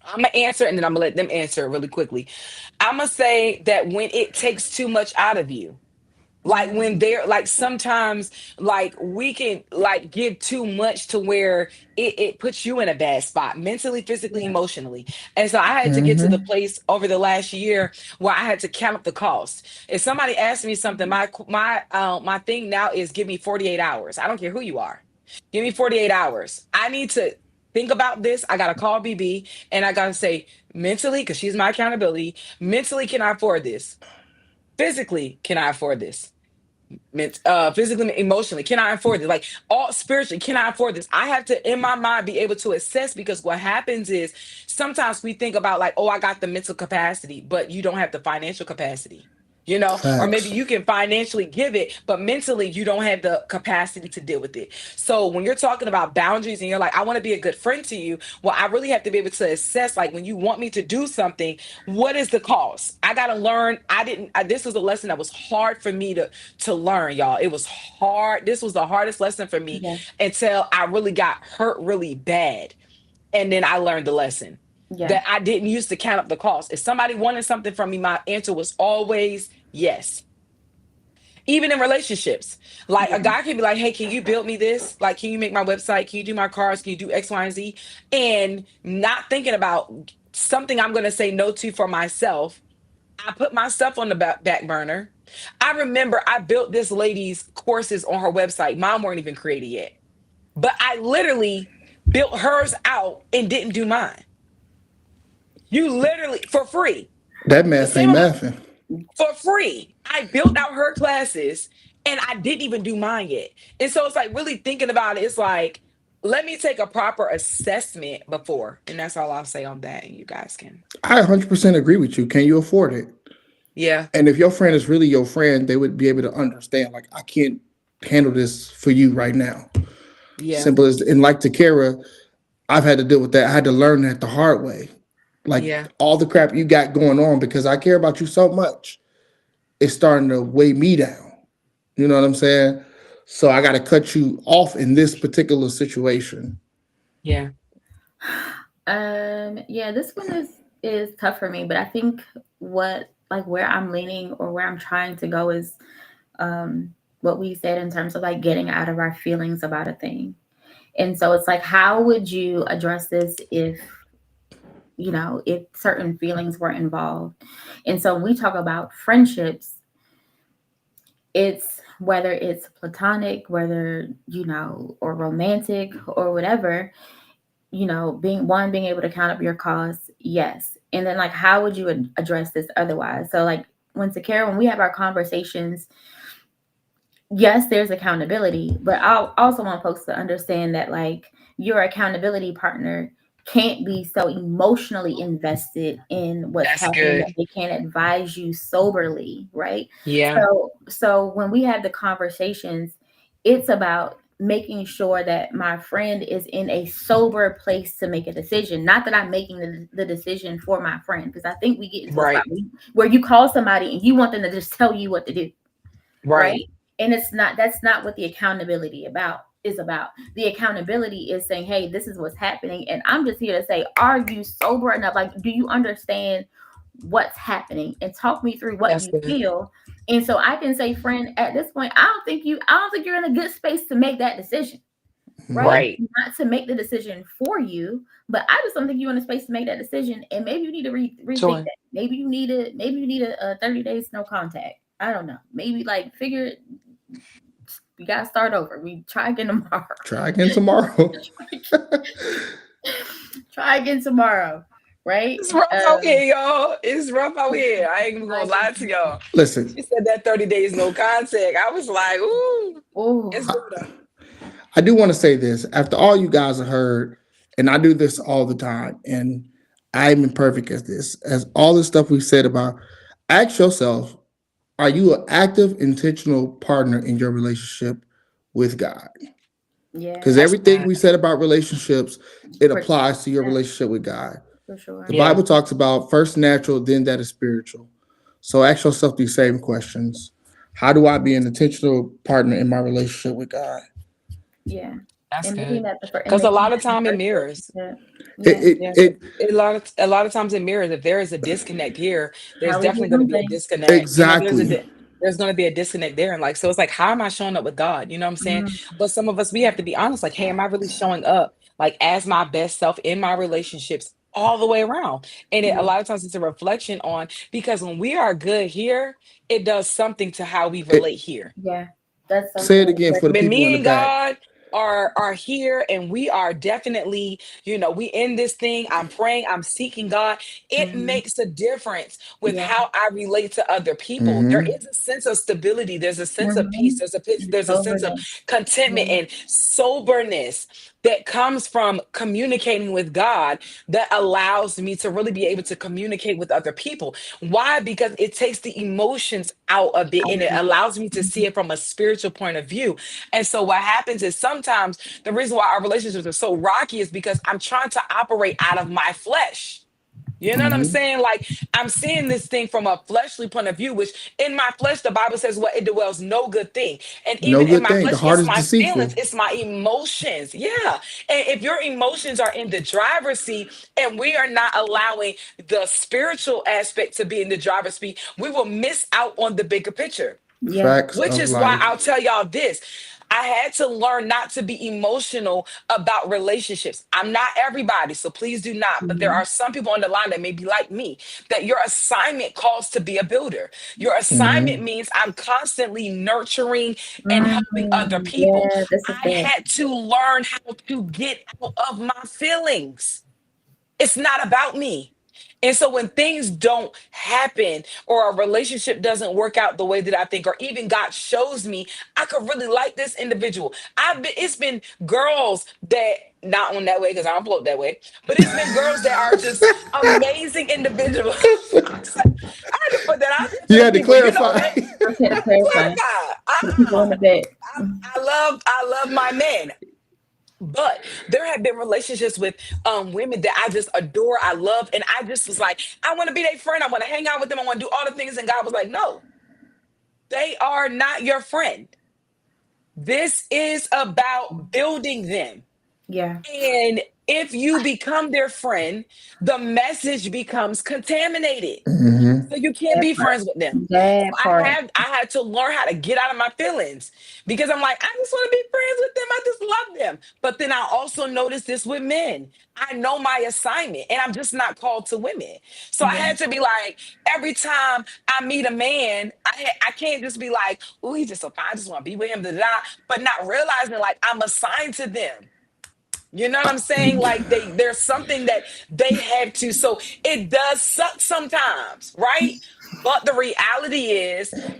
I'm gonna answer and then I'm gonna let them answer it really quickly. I'm gonna say that when it takes too much out of you, like when Mhm. they're like sometimes like we can like give too much to where it puts you in a bad spot mentally, physically, Yeah. emotionally. And so I had to get to the Hmm. place over the last year where I had to count up the cost. If somebody asks me something, my thing now is give me 48 hours. I don't care who you are. Give me 48 hours. I need to think about this. I gotta call BB and I gotta say mentally, because she's my accountability. Mentally, can I afford this? Physically, can I afford this? Physically, emotionally, can I afford this? Like all spiritually, can I afford this? I have to, in my mind, be able to assess because what happens is sometimes we think about like, oh, I got the mental capacity, but you don't have the financial capacity. Or maybe Facts. you can financially give it, but mentally you don't have the capacity to deal with it. So when you're talking about boundaries and you're like, I want to be a good friend to you, well, I really have to be able to assess, like, when you want me to do something, what is the cost? I got to learn. This was a lesson that was hard for me to learn, y'all. It was hard. This was the hardest lesson for me Yes. until I really got hurt really bad. And then I learned the lesson Yeah. that I didn't use to count up the cost. If somebody wanted something from me, my answer was always yes. Even in relationships, like a Yeah. guy can be like, hey, can you build me this? Like, can you make my website? Can you do my cars? Can you do X, Y, and Z? And not thinking about something I'm going to say no to for myself. I put my stuff on the back burner. I remember I built this lady's courses on her website. Mine weren't even created yet. But I literally built hers out and didn't do mine. You literally for free. That The math same ain't amount mathing. for free. I built out her classes and I didn't even do mine yet. And so it's like really thinking about it, it's like, let me take a proper assessment before. And that's all I'll say on that. And you guys can. I 100% agree with you. Can you afford it? Yeah. And if your friend is really your friend, they would be able to understand. Like, I can't handle this for you right now. Yeah. Simple as, and like Takara, I've had to deal with that. I had to learn that the hard way. Like Yeah. all the crap you got going on because I care about you so much, it's starting to weigh me down. You know what I'm saying? So I got to cut you off in this particular situation. Yeah. Yeah, this one is tough for me, but I think what like where I'm leaning or where I'm trying to go is um what we said in terms of like getting out of our feelings about a thing. And so it's like, how would you address this if, if certain feelings were involved? And so when we talk about friendships, it's whether it's platonic, whether, or romantic or whatever, being able to count up your costs, yes. And then like, how would you address this otherwise? So like, when we have our conversations, yes, there's accountability, but I also want folks to understand that like your accountability partner can't be so emotionally invested in what's That's happening that good. they can't advise you soberly, right? Yeah. So when we have the conversations, it's about making sure that my friend is in a sober place to make a decision, not that I'm making the decision for my friend, because I think we get into a spot Right. where you call somebody and you want them to just tell you what to do, right? Right. And that's not what the accountability about is about. The accountability is saying, hey, this is what's happening, and I'm just here to say, are you sober enough? Like, do you understand what's happening? And talk me through what That's you good. feel. And so I can say, friend, at this point, I don't think you're in a good space to make that decision, right? Mhm. Right. Not to make the decision for you, but I just don't think you're in a space to make that decision. And maybe you need to rethink Sure. that. Maybe you need a 30 days no contact. I don't know. Maybe like figure we gotta start over. We try again tomorrow. Try again tomorrow. Try again tomorrow, right? It's rough out here, y'all. It's rough out here. I ain't even Try gonna again lie to tomorrow. y'all. Listen, She said that 30 days no contact. I was like, ooh, Oh, it's I, good. I do want to say this. After all you guys have heard, and I do this all the time, and I'm imperfect as this, as all the stuff we've said about, ask yourself, are you an active, intentional partner in your relationship with God? yeah, Because That's everything good. we said about relationships, it for applies to your that, relationship with God. for The sure. Yeah. Bible talks about first natural, then that is spiritual. So ask yourself these same questions. How do I be an intentional partner in my relationship with God? Yeah, That's and making good. that the first, and Because a making lot of that the time it first mirrors. relationship. It, Yeah, it, Yeah. it A lot of times it mirrors. If there is a disconnect here, there's how we do definitely going to be a something. disconnect. exactly. There's going to be a disconnect there. And like, so it's like, how am I showing up with God? You know what I'm saying? Mm, But some of us, we have to be honest, like, hey, am I really showing up like as my best self in my relationships all the way around? And a yeah, lot of times it's a reflection on, because when we are good here, it does something to how we It, relate here. yeah. That's so say it true. again for the When people in me the and back. God are here and we are definitely, we in this thing, I'm praying, I'm seeking God, it Mm-hmm. makes a difference with Yeah. how I relate to other people. There Hmm. is a sense of stability, there's a sense of Mm-hmm. peace, And there's a sense of soberness. contentment Yeah. and soberness that comes from communicating with God, that allows me to really be able to communicate with other people. Why? Because it takes the emotions out of it and it allows me to see Mhm. it from a spiritual point of view. And so what happens is sometimes the reason why our relationships are so rocky is because I'm trying to operate out of my flesh. You know what I'm Hmm. saying? Like, I'm seeing this thing from a fleshly point of view, which in my flesh, the Bible says, well, it dwells no good thing. And No even in good my thing. The flesh, heart it's is my feelings, deceitful. it's my emotions. Yeah. And if your emotions are in the driver's seat and we are not allowing the spiritual aspect to be in the driver's seat, we will miss out on the bigger picture. Yeah. Facts Which of is why life. I'll tell y'all this. I had to learn not to be emotional about relationships. I'm not everybody, so please do not. But there Mm-hmm. are some people on the line that may be like me, that your assignment calls to be a builder. Your assignment Hmm. means I'm constantly nurturing and helping other Mm, people. yeah, this is I good. had to learn how to get out of my feelings. It's not about me. And so when things don't happen or a relationship doesn't work out the way that I think, or even God shows me I could really like this individual. It's been girls that, not on that way because I don't float that way, but it's been girls that are just amazing individuals. I had to put that out there You for the had to people. clarify. Okay, to clarify Clarify. for the people in the back. I love my man. But there have been relationships with women that I just adore, I love, and I just was like, I want to be their friend. I want to hang out with them. I want to do all the things. And God was like, no, they are not your friend. This is about building them. Yeah. If you become their friend, the message becomes contaminated. Mm-hmm. So you can't That be part. friends with them. So That part. I had to learn how to get out of my feelings because I'm like, I just want to be friends with them. I just love them. But then I also noticed this with men. I know my assignment and I'm just not called to women. So I Yeah. had to be like, every time I meet a man, I can't just be like, oh, he's just so fine. I just want to be with him, da, da, da, but not realizing like I'm assigned to them. You know what I'm saying? Like there's something that they have to. So it does suck sometimes, right? But the reality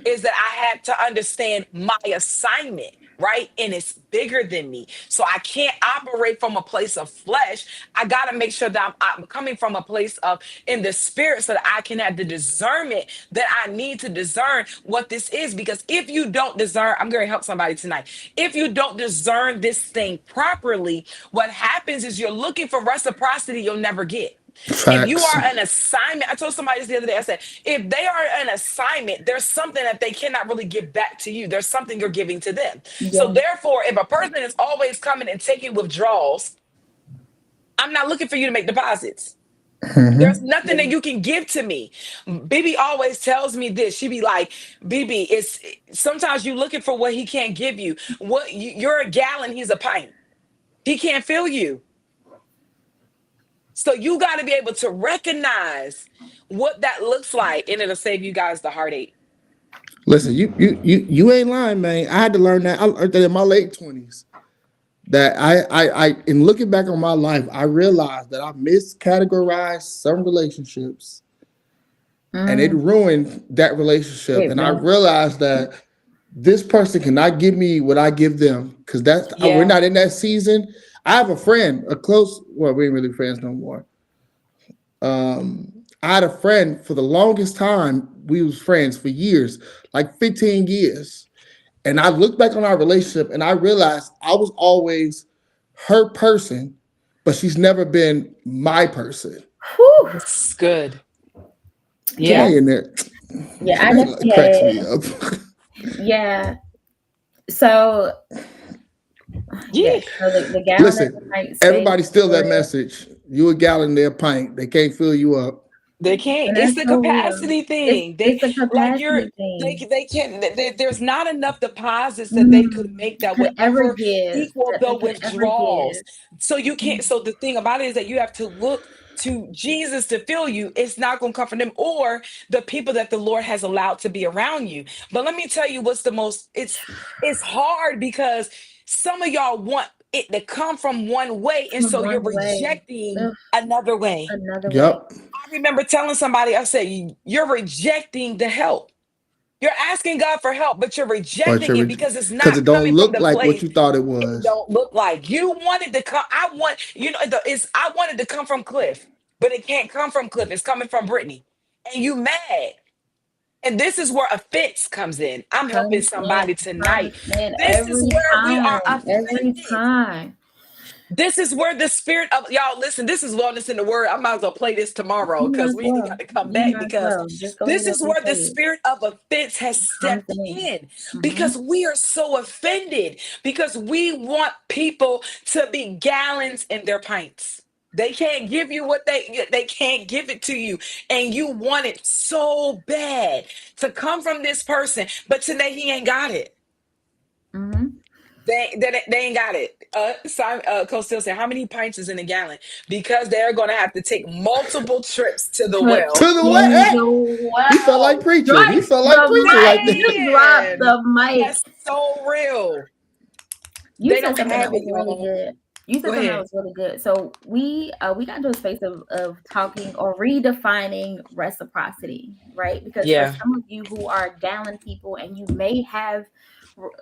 is that I have to understand my assignment, right? And it's bigger than me. So I can't operate from a place of flesh. I got to make sure that I'm coming from a place of in the spirit so that I can have the discernment that I need to discern what this is. Because if you don't discern, I'm going to help somebody tonight. If you don't discern this thing properly, what happens is you're looking for reciprocity you'll never get. If you Facts. are an assignment, I told somebody this the other day, I said, if they are an assignment, there's something that they cannot really give back to you. There's something you're giving to them. So Yeah. therefore, if a person is always coming and taking withdrawals, I'm not looking for you to make deposits. There's Mm-hmm. nothing that Yeah. you can give to me. Bibi always tells me this. She be like, Bibi, it's sometimes you looking for what he can't give you. You're a gallon, he's a pint. He can't fill you. So you got to be able to recognize what that looks like, and it'll save you guys the heartache. Listen, you ain't lying, man. I had to learn that. I learned that in my late 20s. That in looking back on my life, I realized that I miscategorized some relationships, and it Mm, ruined that relationship. it And I really. realized that this person cannot give me what I give them because that's we're Yeah. not in that season. I have a friend, a close. Well, we ain't really friends no more. I had a friend for the longest time. We was friends for years, like 15 years. And I look back on our relationship and I realized I was always her person, but she's never been my person. Whew. It's good. Yeah. Yeah. Jay in there, Yeah. I Jay definitely cracks me had. up. Yeah. So yeah. Yeah. So the gallon of the Listen, night space everybody steal for that real. message. You a gallon, their pint. They can't fill you up. They can't. And It's that's the so real. capacity thing. They It's a like you're capacity thing. they can't there's not enough deposits that they could Mm, make that could would ever ever give equal that the they could ever withdrawals. give. So you can't, so the thing about it is that you have to look to Jesus to fill you. It's not going to come from them or the people that the Lord has allowed to be around you. But let me tell you what's the most it's hard because some of y'all want it to come from one way and From so you're one way. rejecting Ugh, another way. another way. Yep. I remember telling somebody, I said, you're rejecting the help. You're asking God for help, but you're But rejecting you're it because it's because not it don't coming from look the like what place you thought it it was. don't look like. You wanted to come. I want, you know, it's I wanted to come from Cliff, but it can't come from Cliff. It's coming from Brittany. And you mad. And this is where offense comes in. I'm helping Comes in, somebody comes tonight. in This is every where we are time. Every offended. time. This is where the spirit of y'all listen. This is wellness in the word. I might as well play this tomorrow You might because as we ain't got well. to come You back might as because well. Just go this ahead is and where the replay it. spirit of offense has Comes stepped in. in Hmm. because we are so offended because we want people to be gallons in their pints. They can't give you what they can't give it to you, and you want it so bad to come from this person, but today he ain't got it. Hmm. They ain't got it. Simon, Coach Still said, how many pints is in a gallon? Because they're going to have to take multiple trips to the Trips To well. the way, to hey, the he felt like well. preaching. He Strike felt like the preaching right mic. there. You drop Man, the mic. that's so real. You They said don't something that have it, was really y'all. good. You Go said something that ahead. was really good. So we got into a space of talking or redefining reciprocity, right? Because for Yeah. some of you who are gallon people and you may have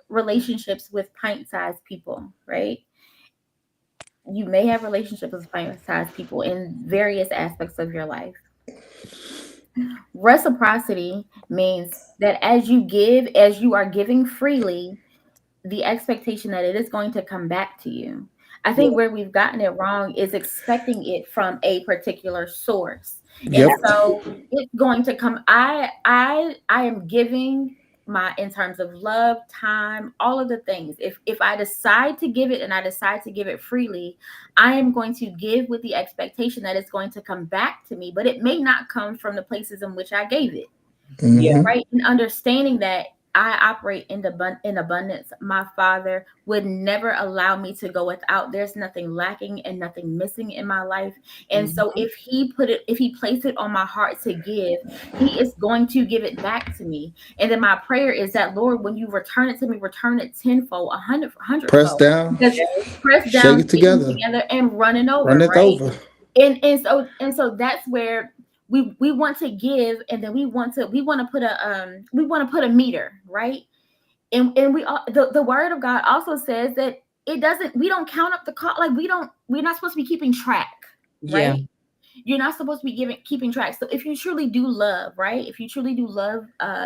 relationships with pint-sized people, right? You may have relationships with pint-sized people in various aspects of your life. Reciprocity means that as you give, as you are giving freely, the expectation that it is going to come back to you. I think Yeah. where we've gotten it wrong is expecting it from a particular source. And Yep. so it's going to come I am giving my in terms of love, time, all of the things. If I decide to give it and I decide to give it freely, I am going to give with the expectation that it's going to come back to me, but it may not come from the places in which I gave it. Yeah. Mm-hmm. Right? And understanding that I operate in abundance. My father would never allow me to go without. There's nothing lacking and nothing missing in my life. And so Mhm. if he placed it on my heart to give, he is going to give it back to me. And then my prayer is that, Lord, when you return it to me, return it tenfold, a Press hundredfold. down, Because pressed shake down, it shaken together, together, and running run over, it right? over. And so that's where we want to give, and then we want to put a meter, right? And we all, the word of God also says that it doesn't we don't count up the cost. Like we're not supposed to be keeping track, Yeah. right? You're not supposed to be keeping track. So if you truly do love, right? If you truly do love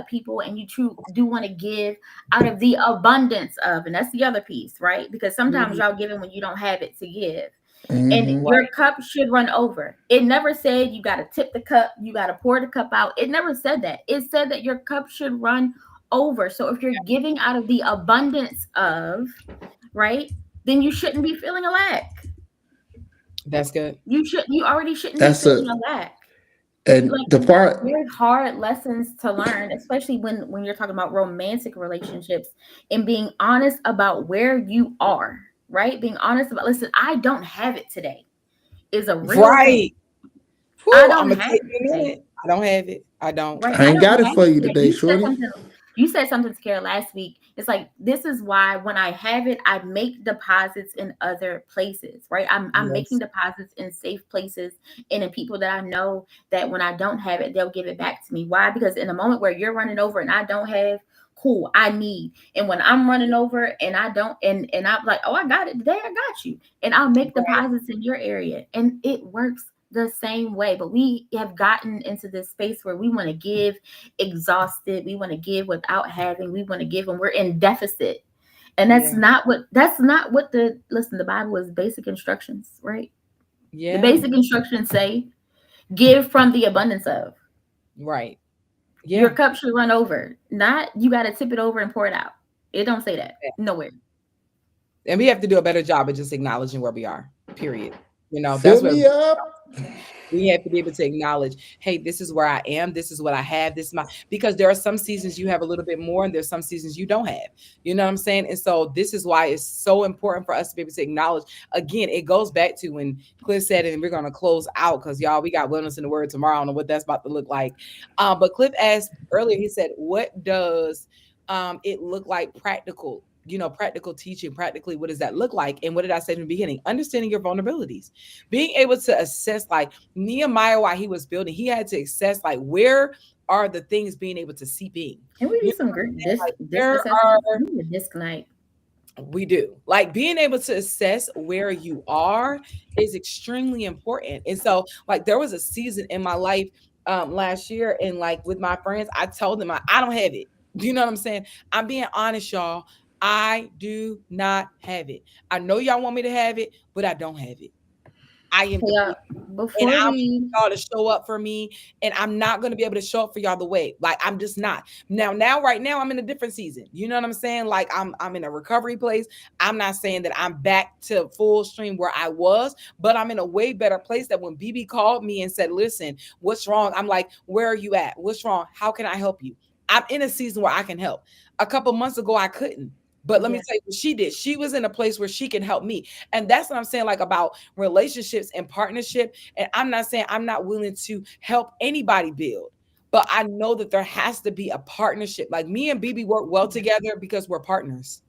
people, and you do want to give out of the abundance of, and that's the other piece, right? Because sometimes Mhm. y'all giving when you don't have it to give, and Mm-hmm. your Right. cup should run over. It never said you got to tip the cup, you got to pour the cup out. It never said that. It said that your cup should run over. So if you're giving out of the abundance of, right, then you shouldn't be feeling a lack. That's good. You already shouldn't be That's feeling a a lack. and Like, the and that's part. very hard lessons to learn, especially when you're talking about romantic relationships, and being honest about where you are, right? Being honest about, listen, I don't have it today, is a real thing. Right. I Whew, don't Imma have take it me a today, minute. I don't have it. I don't. right? I I ain't don't got it have for it you today. today, shorty. You said something to Kara last week. It's like, this is why when I have it, I make deposits in other places, right? I'm making Yes. deposits in safe places, and in people that I know that when I don't have it, they'll give it back to me. Why? Because in a moment where you're running over and I don't have, cool, I need. And when I'm running over and I don't, and I'm like, oh, I got it today, I got you. And I'll make Right. deposits in your area. And it works the same way. But we have gotten into this space where we want to give exhausted, we want to give without having, we want to give when we're in deficit. And Yeah. that's not what the listen, the Bible is basic instructions, right? The Yeah. basic instructions say, give from the abundance of. Right. Your Yeah. cup should run over. Not you got to tip it over and pour it out. It don't say that Yeah. nowhere. And we have to do a better job of just acknowledging where we are, period. That's Fill what me up. we have to be able to acknowledge, hey, this is where I am, this is what I have, this is my, because there are some seasons you have a little bit more and there's some seasons you don't have. You know what I'm saying? And so this is why it's so important for us to be able to acknowledge. Again, it goes back to when Cliff said it, and we're going to close out because y'all, we got wellness in the word tomorrow. I don't know what that's about to look like. But Cliff asked earlier, he said, what does it look like practical? Practical teaching, practically, what does that look like? And what did I say in the beginning? Understanding your vulnerabilities, being able to assess, like Nehemiah, while he was building, he had to assess, like, where are the things being able to seep in? Can we You do know some what I'm group saying? Like, disc where assessment? are We need a disc night. we do, like, being able to assess where you are is extremely important. And so, like, there was a season in my life last year, and like with my friends, I told them I don't have it. You know what I'm saying? I'm being honest, y'all. I do not have it. I know y'all want me to have it, but I don't have it. I am Hey, depleted, and before I'm we y'all to show up for me, and I'm not going to be able to show up for y'all the way, like, I'm just not. Now right now I'm in a different season. You know what I'm saying? Like, I'm in a recovery place. I'm not saying that I'm back to full stream where I was, but I'm in a way better place. That when BB called me and said, listen, what's wrong? I'm like, where are you at? What's wrong? How can I help you? I'm in a season where I can help. A couple months ago I couldn't, but let me yeah. tell you what she did. She was in a place where she can help me. And that's what I'm saying, like, about relationships and partnership. And I'm not saying I'm not willing to help anybody build, but I know that there has to be a partnership. Like, me and BB work well together because we're partners.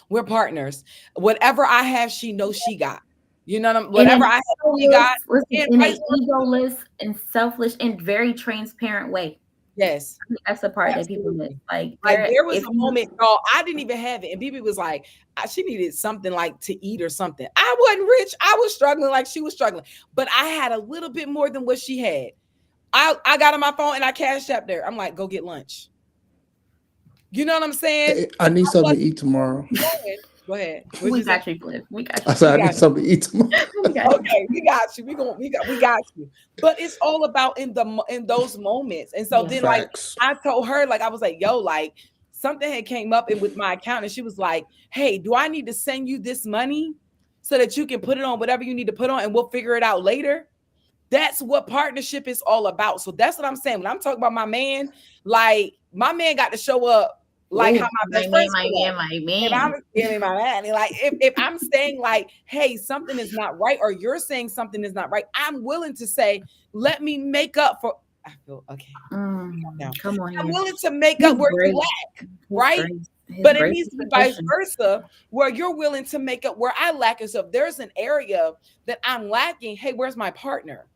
We're partners. Whatever I have, she knows she got. In Whatever an I have, she egoless, got, listen, and in vice a versa. egoless and selfish and very transparent way. Yes, That's the part that people miss. absolutely. Like Like, there, there was if a you, moment, y'all, I didn't even have it. And BB was like, she needed something like to eat or something. I wasn't rich. I was struggling like she was struggling, but I had a little bit more than what she had. I got on my phone and I cashed up there. I'm like, go get lunch. You know what I'm saying? I need I something wasn't to eat tomorrow. going. Go ahead. What'd We you say? got you, Cliff. We got I you. said We I got need something to eat tomorrow. We got you. okay, we got you. We got you. But it's all about in those moments. And so Yeah. then like Facts. I told her, like I was like, yo, like something had came up and with my account, and she was like, hey, do I need to send you this money so that you can put it on whatever you need to put on and we'll figure it out later? That's what partnership is all about. So that's what I'm saying. When I'm talking about my man, like my man got to show up like how Oh, my my best man, friends my show up. man, my If I'm man. giving my man, like if I'm saying like, hey, something is not right, or you're saying something is not right, I'm willing to say, let me make up for. I feel okay. Now Come on I'm here. willing to make His up where you grace. lack, His right? grace. His But it grace needs is to be vice sufficient. versa, where you're willing to make up where I lack. And so if there's an area that I'm lacking, hey, where's my partner?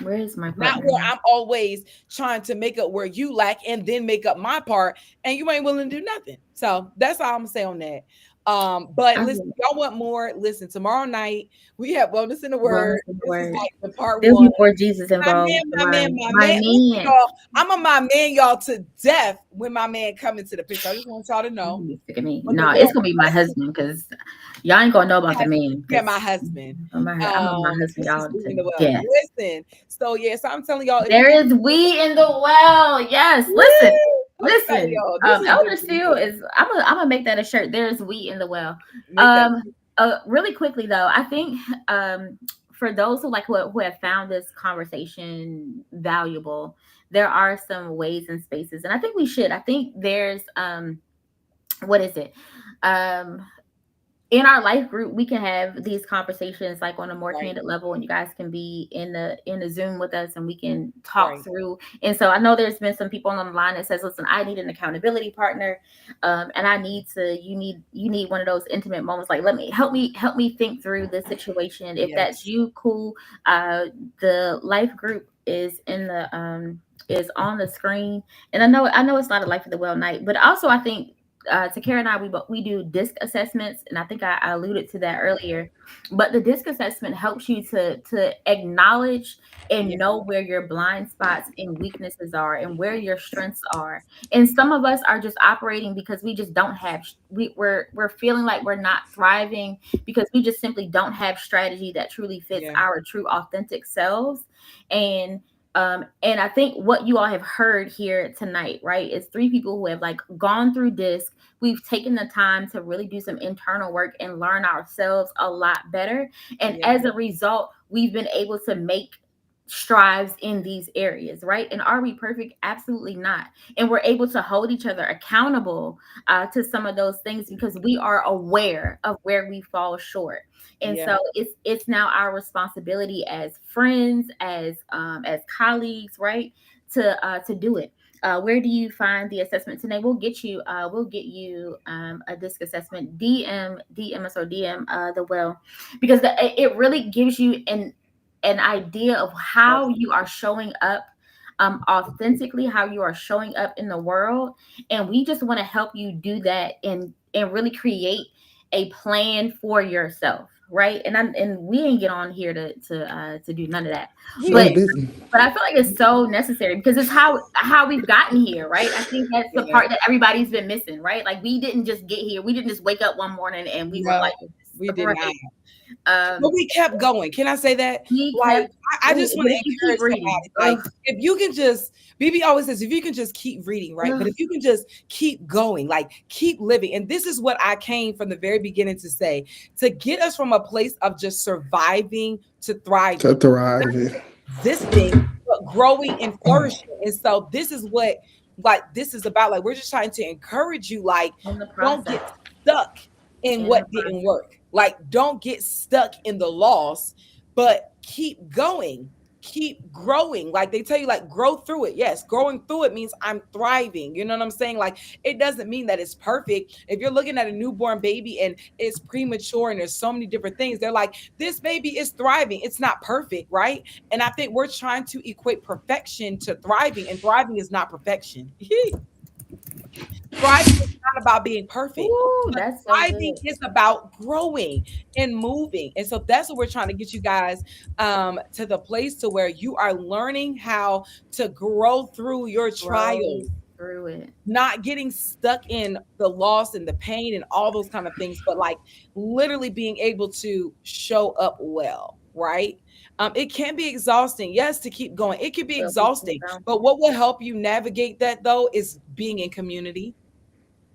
Where is my Not partner? where I'm always trying to make up where you lack and then make up my part, and you ain't willing to do nothing. So that's all I'm gonna say on that. But I listen, get y'all want more? Listen, tomorrow night we have wellness in the wellness word. in the This is word. like the part There'll one. be more Jesus My involved. man, my man, my My man. Listen, man. y'all. I'm a my man, y'all, to death when my man come into the picture. I just want y'all to know. You sick of me. But the No, real it's gonna be my husband because y'all ain't gonna know about the man yeah, because my husband. I'm on my husband This is y'all we to in the well. death. Listen, so yeah, so I'm telling y'all, if you There can, is we in the well. Yes, listen, woo, I'm telling listen. y'all, this is good Elder for Seal me. is. I'm gonna make that a shirt. There's we in the well. Make that. Um. Really quickly though, I think for those who have found this conversation valuable, there are some ways and spaces, and I think we should. I think there's what is it? Um in our life group we can have these conversations like on a more Right, candid level, and you guys can be in the Zoom with us and we can talk right. through. And so I know there's been some people on the line that says, listen, I need an accountability partner, and I need to you need one of those intimate moments, like let me help me think through the situation. If that's Yes, you, cool. The life group is on the screen. And I know it's not a life of the well night, but also I think Takara and I, we do disc assessments, and I think I alluded to that earlier. But the disc assessment helps you to acknowledge and yeah, know where your blind spots and weaknesses are, and where your strengths are. And some of us are just operating because we just don't have we're feeling like we're not thriving because we just simply don't have strategy that truly fits yeah, our true authentic selves. And I think what you all have heard here tonight, right, is three people who have like gone through this. We've taken the time to really do some internal work and learn ourselves a lot better. And yeah, as a result, we've been able to make strives in these areas, right? And are we perfect? Absolutely not. And we're able to hold each other accountable to some of those things because we are aware of where we fall short. And yeah. so it's now our responsibility as friends, as colleagues, right, to do it. Where do you find the assessment today? We'll get you a disc assessment. DM us or DM the well, because it really gives you an idea of Yes, how you are showing up authentically, how you are showing up in the world. And we just want to help you do that and really create a plan for yourself, right? And we ain't get on here to do none of that, No, but yeah, didn't. I feel like it's so necessary because it's how we've gotten here, right? I think that's the yeah. part that everybody's been missing, right? Like we didn't just get here, we didn't just wake up one morning and we were No, like we did not. right. um But we kept going. Can I say that? we Like, kept I just want but to if you keep encourage reading, somebody. Like, if you can just, BB always says, if you can just keep reading, right? But ugh, if you can just keep going, like, keep living. And this is what I came from the very beginning to say, to get us from a place of just surviving to To thriving, thrive. existing, but growing and flourishing. And so this is what like this is about. Like we're just trying to encourage you, like, in the don't process, get stuck in in the what didn't process. work. Like don't get stuck in the loss, but keep going. Keep growing. Like they tell you, like grow through it. Yes, growing through it means I'm thriving. You know what I'm saying? Like it doesn't mean that it's perfect. If you're looking at a newborn baby and it's premature and there's so many different things, they're like, this baby is thriving. It's not perfect, right? And I think we're trying to equate perfection to thriving, and thriving is not perfection. Thriving is not about being perfect, Ooh, but that's so thriving good. is about growing and moving. And so that's what we're trying to get you guys to the place to where you are learning how to grow through your Grow trials. through it. not getting stuck in the loss and the pain and all those kind of things, but like literally being able to show up well, right? It can be exhausting, yes, to keep going. It can be But we keep exhausting, going. but what will help you navigate that though is being in community,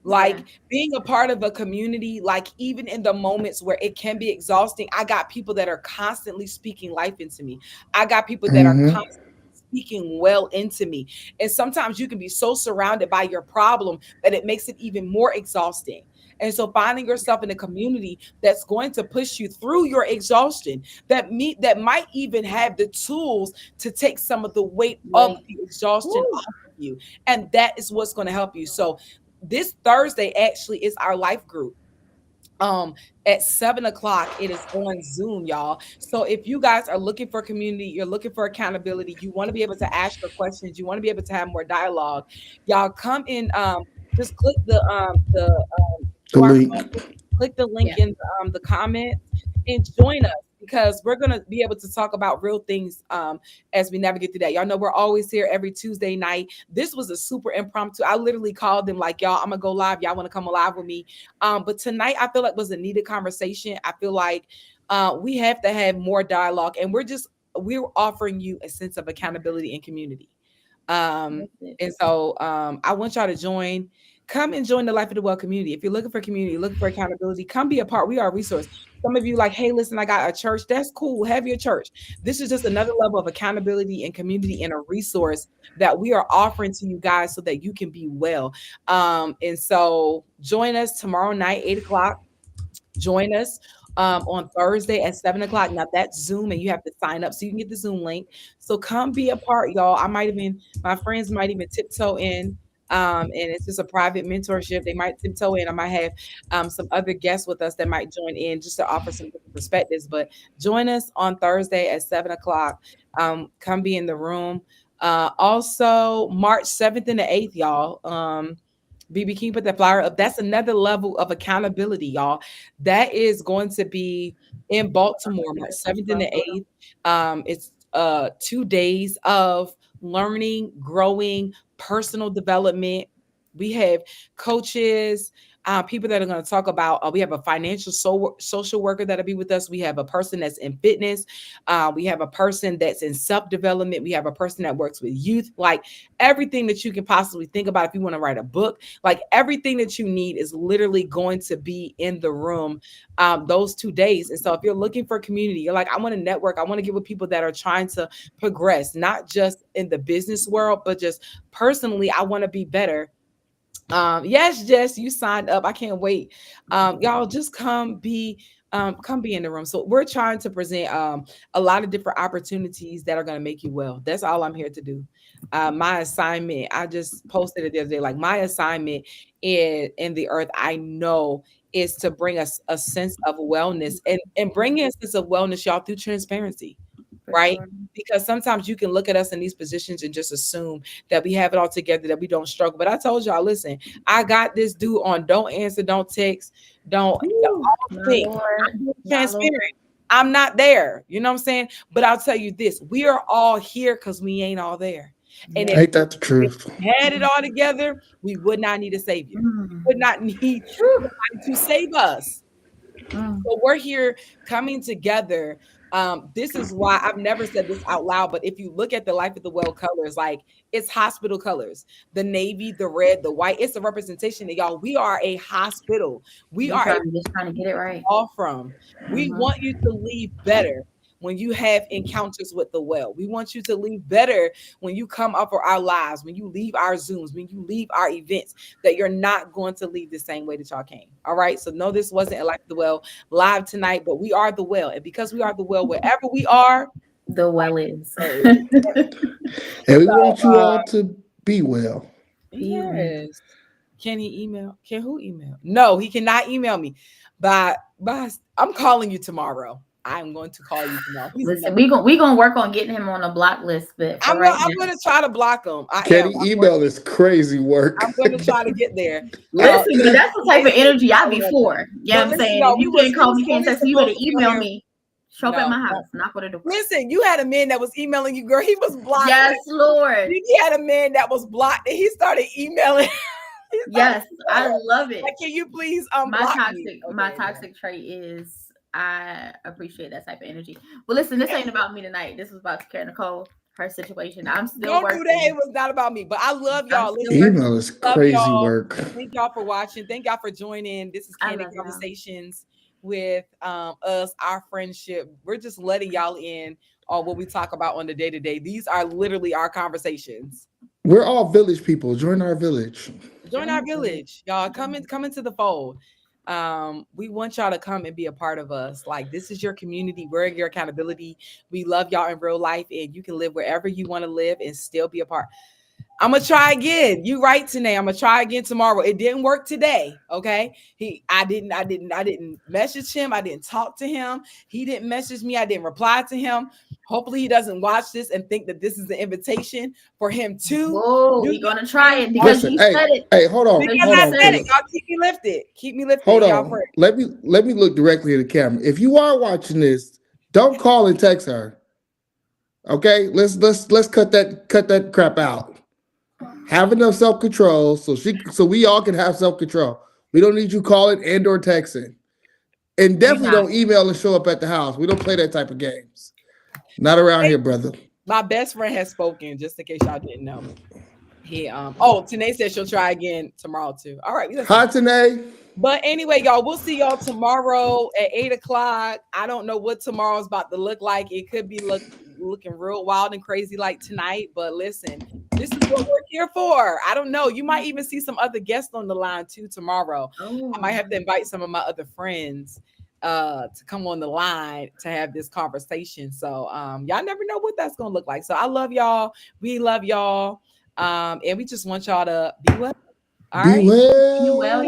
Yeah. like being a part of a community. Like even in the moments where it can be exhausting, I got people that are constantly speaking life into me. I got people that are Mm-hmm. constantly speaking well into me. And sometimes you can be so surrounded by your problem that it makes it even more exhausting. And so finding yourself in a community that's going to push you through your exhaustion, that might even have the tools to take some of the weight of Wait. the exhaustion Woo. off of you. And that is what's going to help you. So this Thursday actually is our life group. At 7 o'clock, it is on Zoom, y'all. So if you guys are looking for community, you're looking for accountability, you want to be able to ask your questions, you want to be able to have more dialogue, y'all come in. Just click the The QR link. code, click the link Yeah. in the comments, and join us because we're gonna be able to talk about real things as we navigate through that. Y'all know we're always here every Tuesday night. This was a super impromptu. I literally called them like, y'all, I'm gonna go live. Y'all want to come alive with me? But tonight I feel like was a needed conversation. I feel like we have to have more dialogue, and we're offering you a sense of accountability and community. Um, That's it. and so I want y'all to join. Come and join the Life of the Well community. If you're looking for community, looking for accountability, come be a part. We are a resource. Some of you like, hey, listen, I got a church. That's cool. Have your church. This is just another level of accountability and community and a resource that we are offering to you guys so that you can be well. And so join us tomorrow night, 8 o'clock. Join us on Thursday at 7 o'clock. Now that's Zoom, and you have to sign up so you can get the Zoom link. So come be a part, y'all. My friends might even tiptoe in. And it's just a private mentorship. They might tiptoe in. I might have some other guests with us that might join in just to offer some different perspectives. But join us on Thursday at 7 o'clock. Come be in the room. Also, March 7th and the 8th, y'all. BB King put that flyer up. That's another level of accountability, y'all. That is going to be in Baltimore, March 7th and the 8th. It's 2 days of learning, growing, personal development. We have coaches, people that are going to talk about. We have a social worker that'll be with us. We have a person that's in fitness. We have a person that's in self development. We have a person that works with youth. Like everything that you can possibly think about. If you want to write a book, like everything that you need is literally going to be in the room those 2 days. And so if you're looking for community, you're like, I want to network. I want to get with people that are trying to progress, not just in the business world, but just personally, I want to be better. Yes, Jess, you signed up. I can't wait. Y'all just come be in the room. So we're trying to present a lot of different opportunities that are going to make you well. That's all I'm here to do. My assignment, I just posted it the other day, like my assignment in the earth, I know is to bring us a sense of wellness and bring in a sense of wellness, y'all, through transparency. For Right? sure. Because sometimes you can look at us in these positions and just assume that we have it all together, that we don't struggle. But I told y'all, listen, I got this dude on don't answer, don't text, don't Woo. My think. Lord. I'm being My Lord. transparent. I'm not there. You know what I'm saying? But I'll tell you this, we are all here because we ain't all there. And Yeah. Ain't that the if truth? we had it all together, we would not need a savior. We Mm. would not need Whew. somebody to save us. Mm. So we're here coming together. This is why I've never said this out loud, but if you look at the Life of the Well colors, like it's hospital colors, the navy, the red, the white, it's a representation that y'all, we are a hospital. We We are a trying to get it right. all from. We Mm-hmm. want you to leave better when you have encounters with the well. We want you to leave better when you come up for our lives, when you leave our Zooms, when you leave our events, that you're not going to leave the same way that y'all came. All right. So no, this wasn't a Life of the Well live tonight, but we are the well. And because we are the well, wherever we are, The well is. so, And we want you uh, all to be well. Be well. yes. Can he email? Can who email? No, he cannot email me. By I'm calling you tomorrow. I'm going to call you tomorrow. Listen, we gonna work on getting him on a block list, but for right I'm now, gonna try to block him. I am. Kenny email is crazy work. I'm gonna try to get there. listen, but that's the type of energy I be for. Yeah, But I'm listen, saying y'all, if you can't we call was me, can't fully text me, you better supposed to be on email here. me. Show up at No. my house. Knock on the door. Listen, you had a man that was emailing you, girl. He was blocked. Yes, Lord. He had a man that was blocked and he started emailing. Yes, I love it. Like, can you please My unblock me? toxic trait is I appreciate that type of energy. But listen, this ain't about me tonight. This was about Karen Nicole, her situation. I'm still Don't working. do that. It was not about me. But I love y'all. Email is Love crazy y'all. work. Thank y'all for watching. Thank y'all for joining. This is Candid Conversations with us, our friendship. We're just letting y'all in on what we talk about on the day-to-day. These are literally our conversations. We're all village people. Join our village. Join our village, y'all. Come into the fold. We want y'all to come and be a part of us. Like, this is your community. We're your accountability. We love y'all in real life, and you can live wherever you want to live and still be a part. I'm gonna try again. You right, today. I'm gonna try again tomorrow. It didn't work today. Okay. I didn't message him. I didn't talk to him. He didn't message me. I didn't reply to him. Hopefully he doesn't watch this and think that this is an invitation for him to. Whoa, we're gonna try it because you said it. Hey, hold on. Because Hold I on, said it. Y'all keep me lifted. Keep me lifted. Hold y'all on. Let me look directly at the camera. If you are watching this, don't call and text her. Okay, let's cut that crap out. Have enough self-control so we all can have self-control. We don't need you calling and or texting. And definitely don't email and show up at the house. We don't play that type of games. Not around here, brother. My best friend has spoken, just in case y'all didn't know. He Tanae said she'll try again tomorrow too. All right. Hi, Tanae. But anyway, y'all, we'll see y'all tomorrow at 8:00. I don't know what tomorrow's about to look like. It could be looking real wild and crazy like tonight. But listen, this is what we're here for. I don't know. You might even see some other guests on the line too tomorrow. I might have to invite some of my other friends to come on the line to have this conversation. So y'all never know what that's gonna look like. So I love y'all. We love y'all. And we just want y'all to be well. All right. Be well.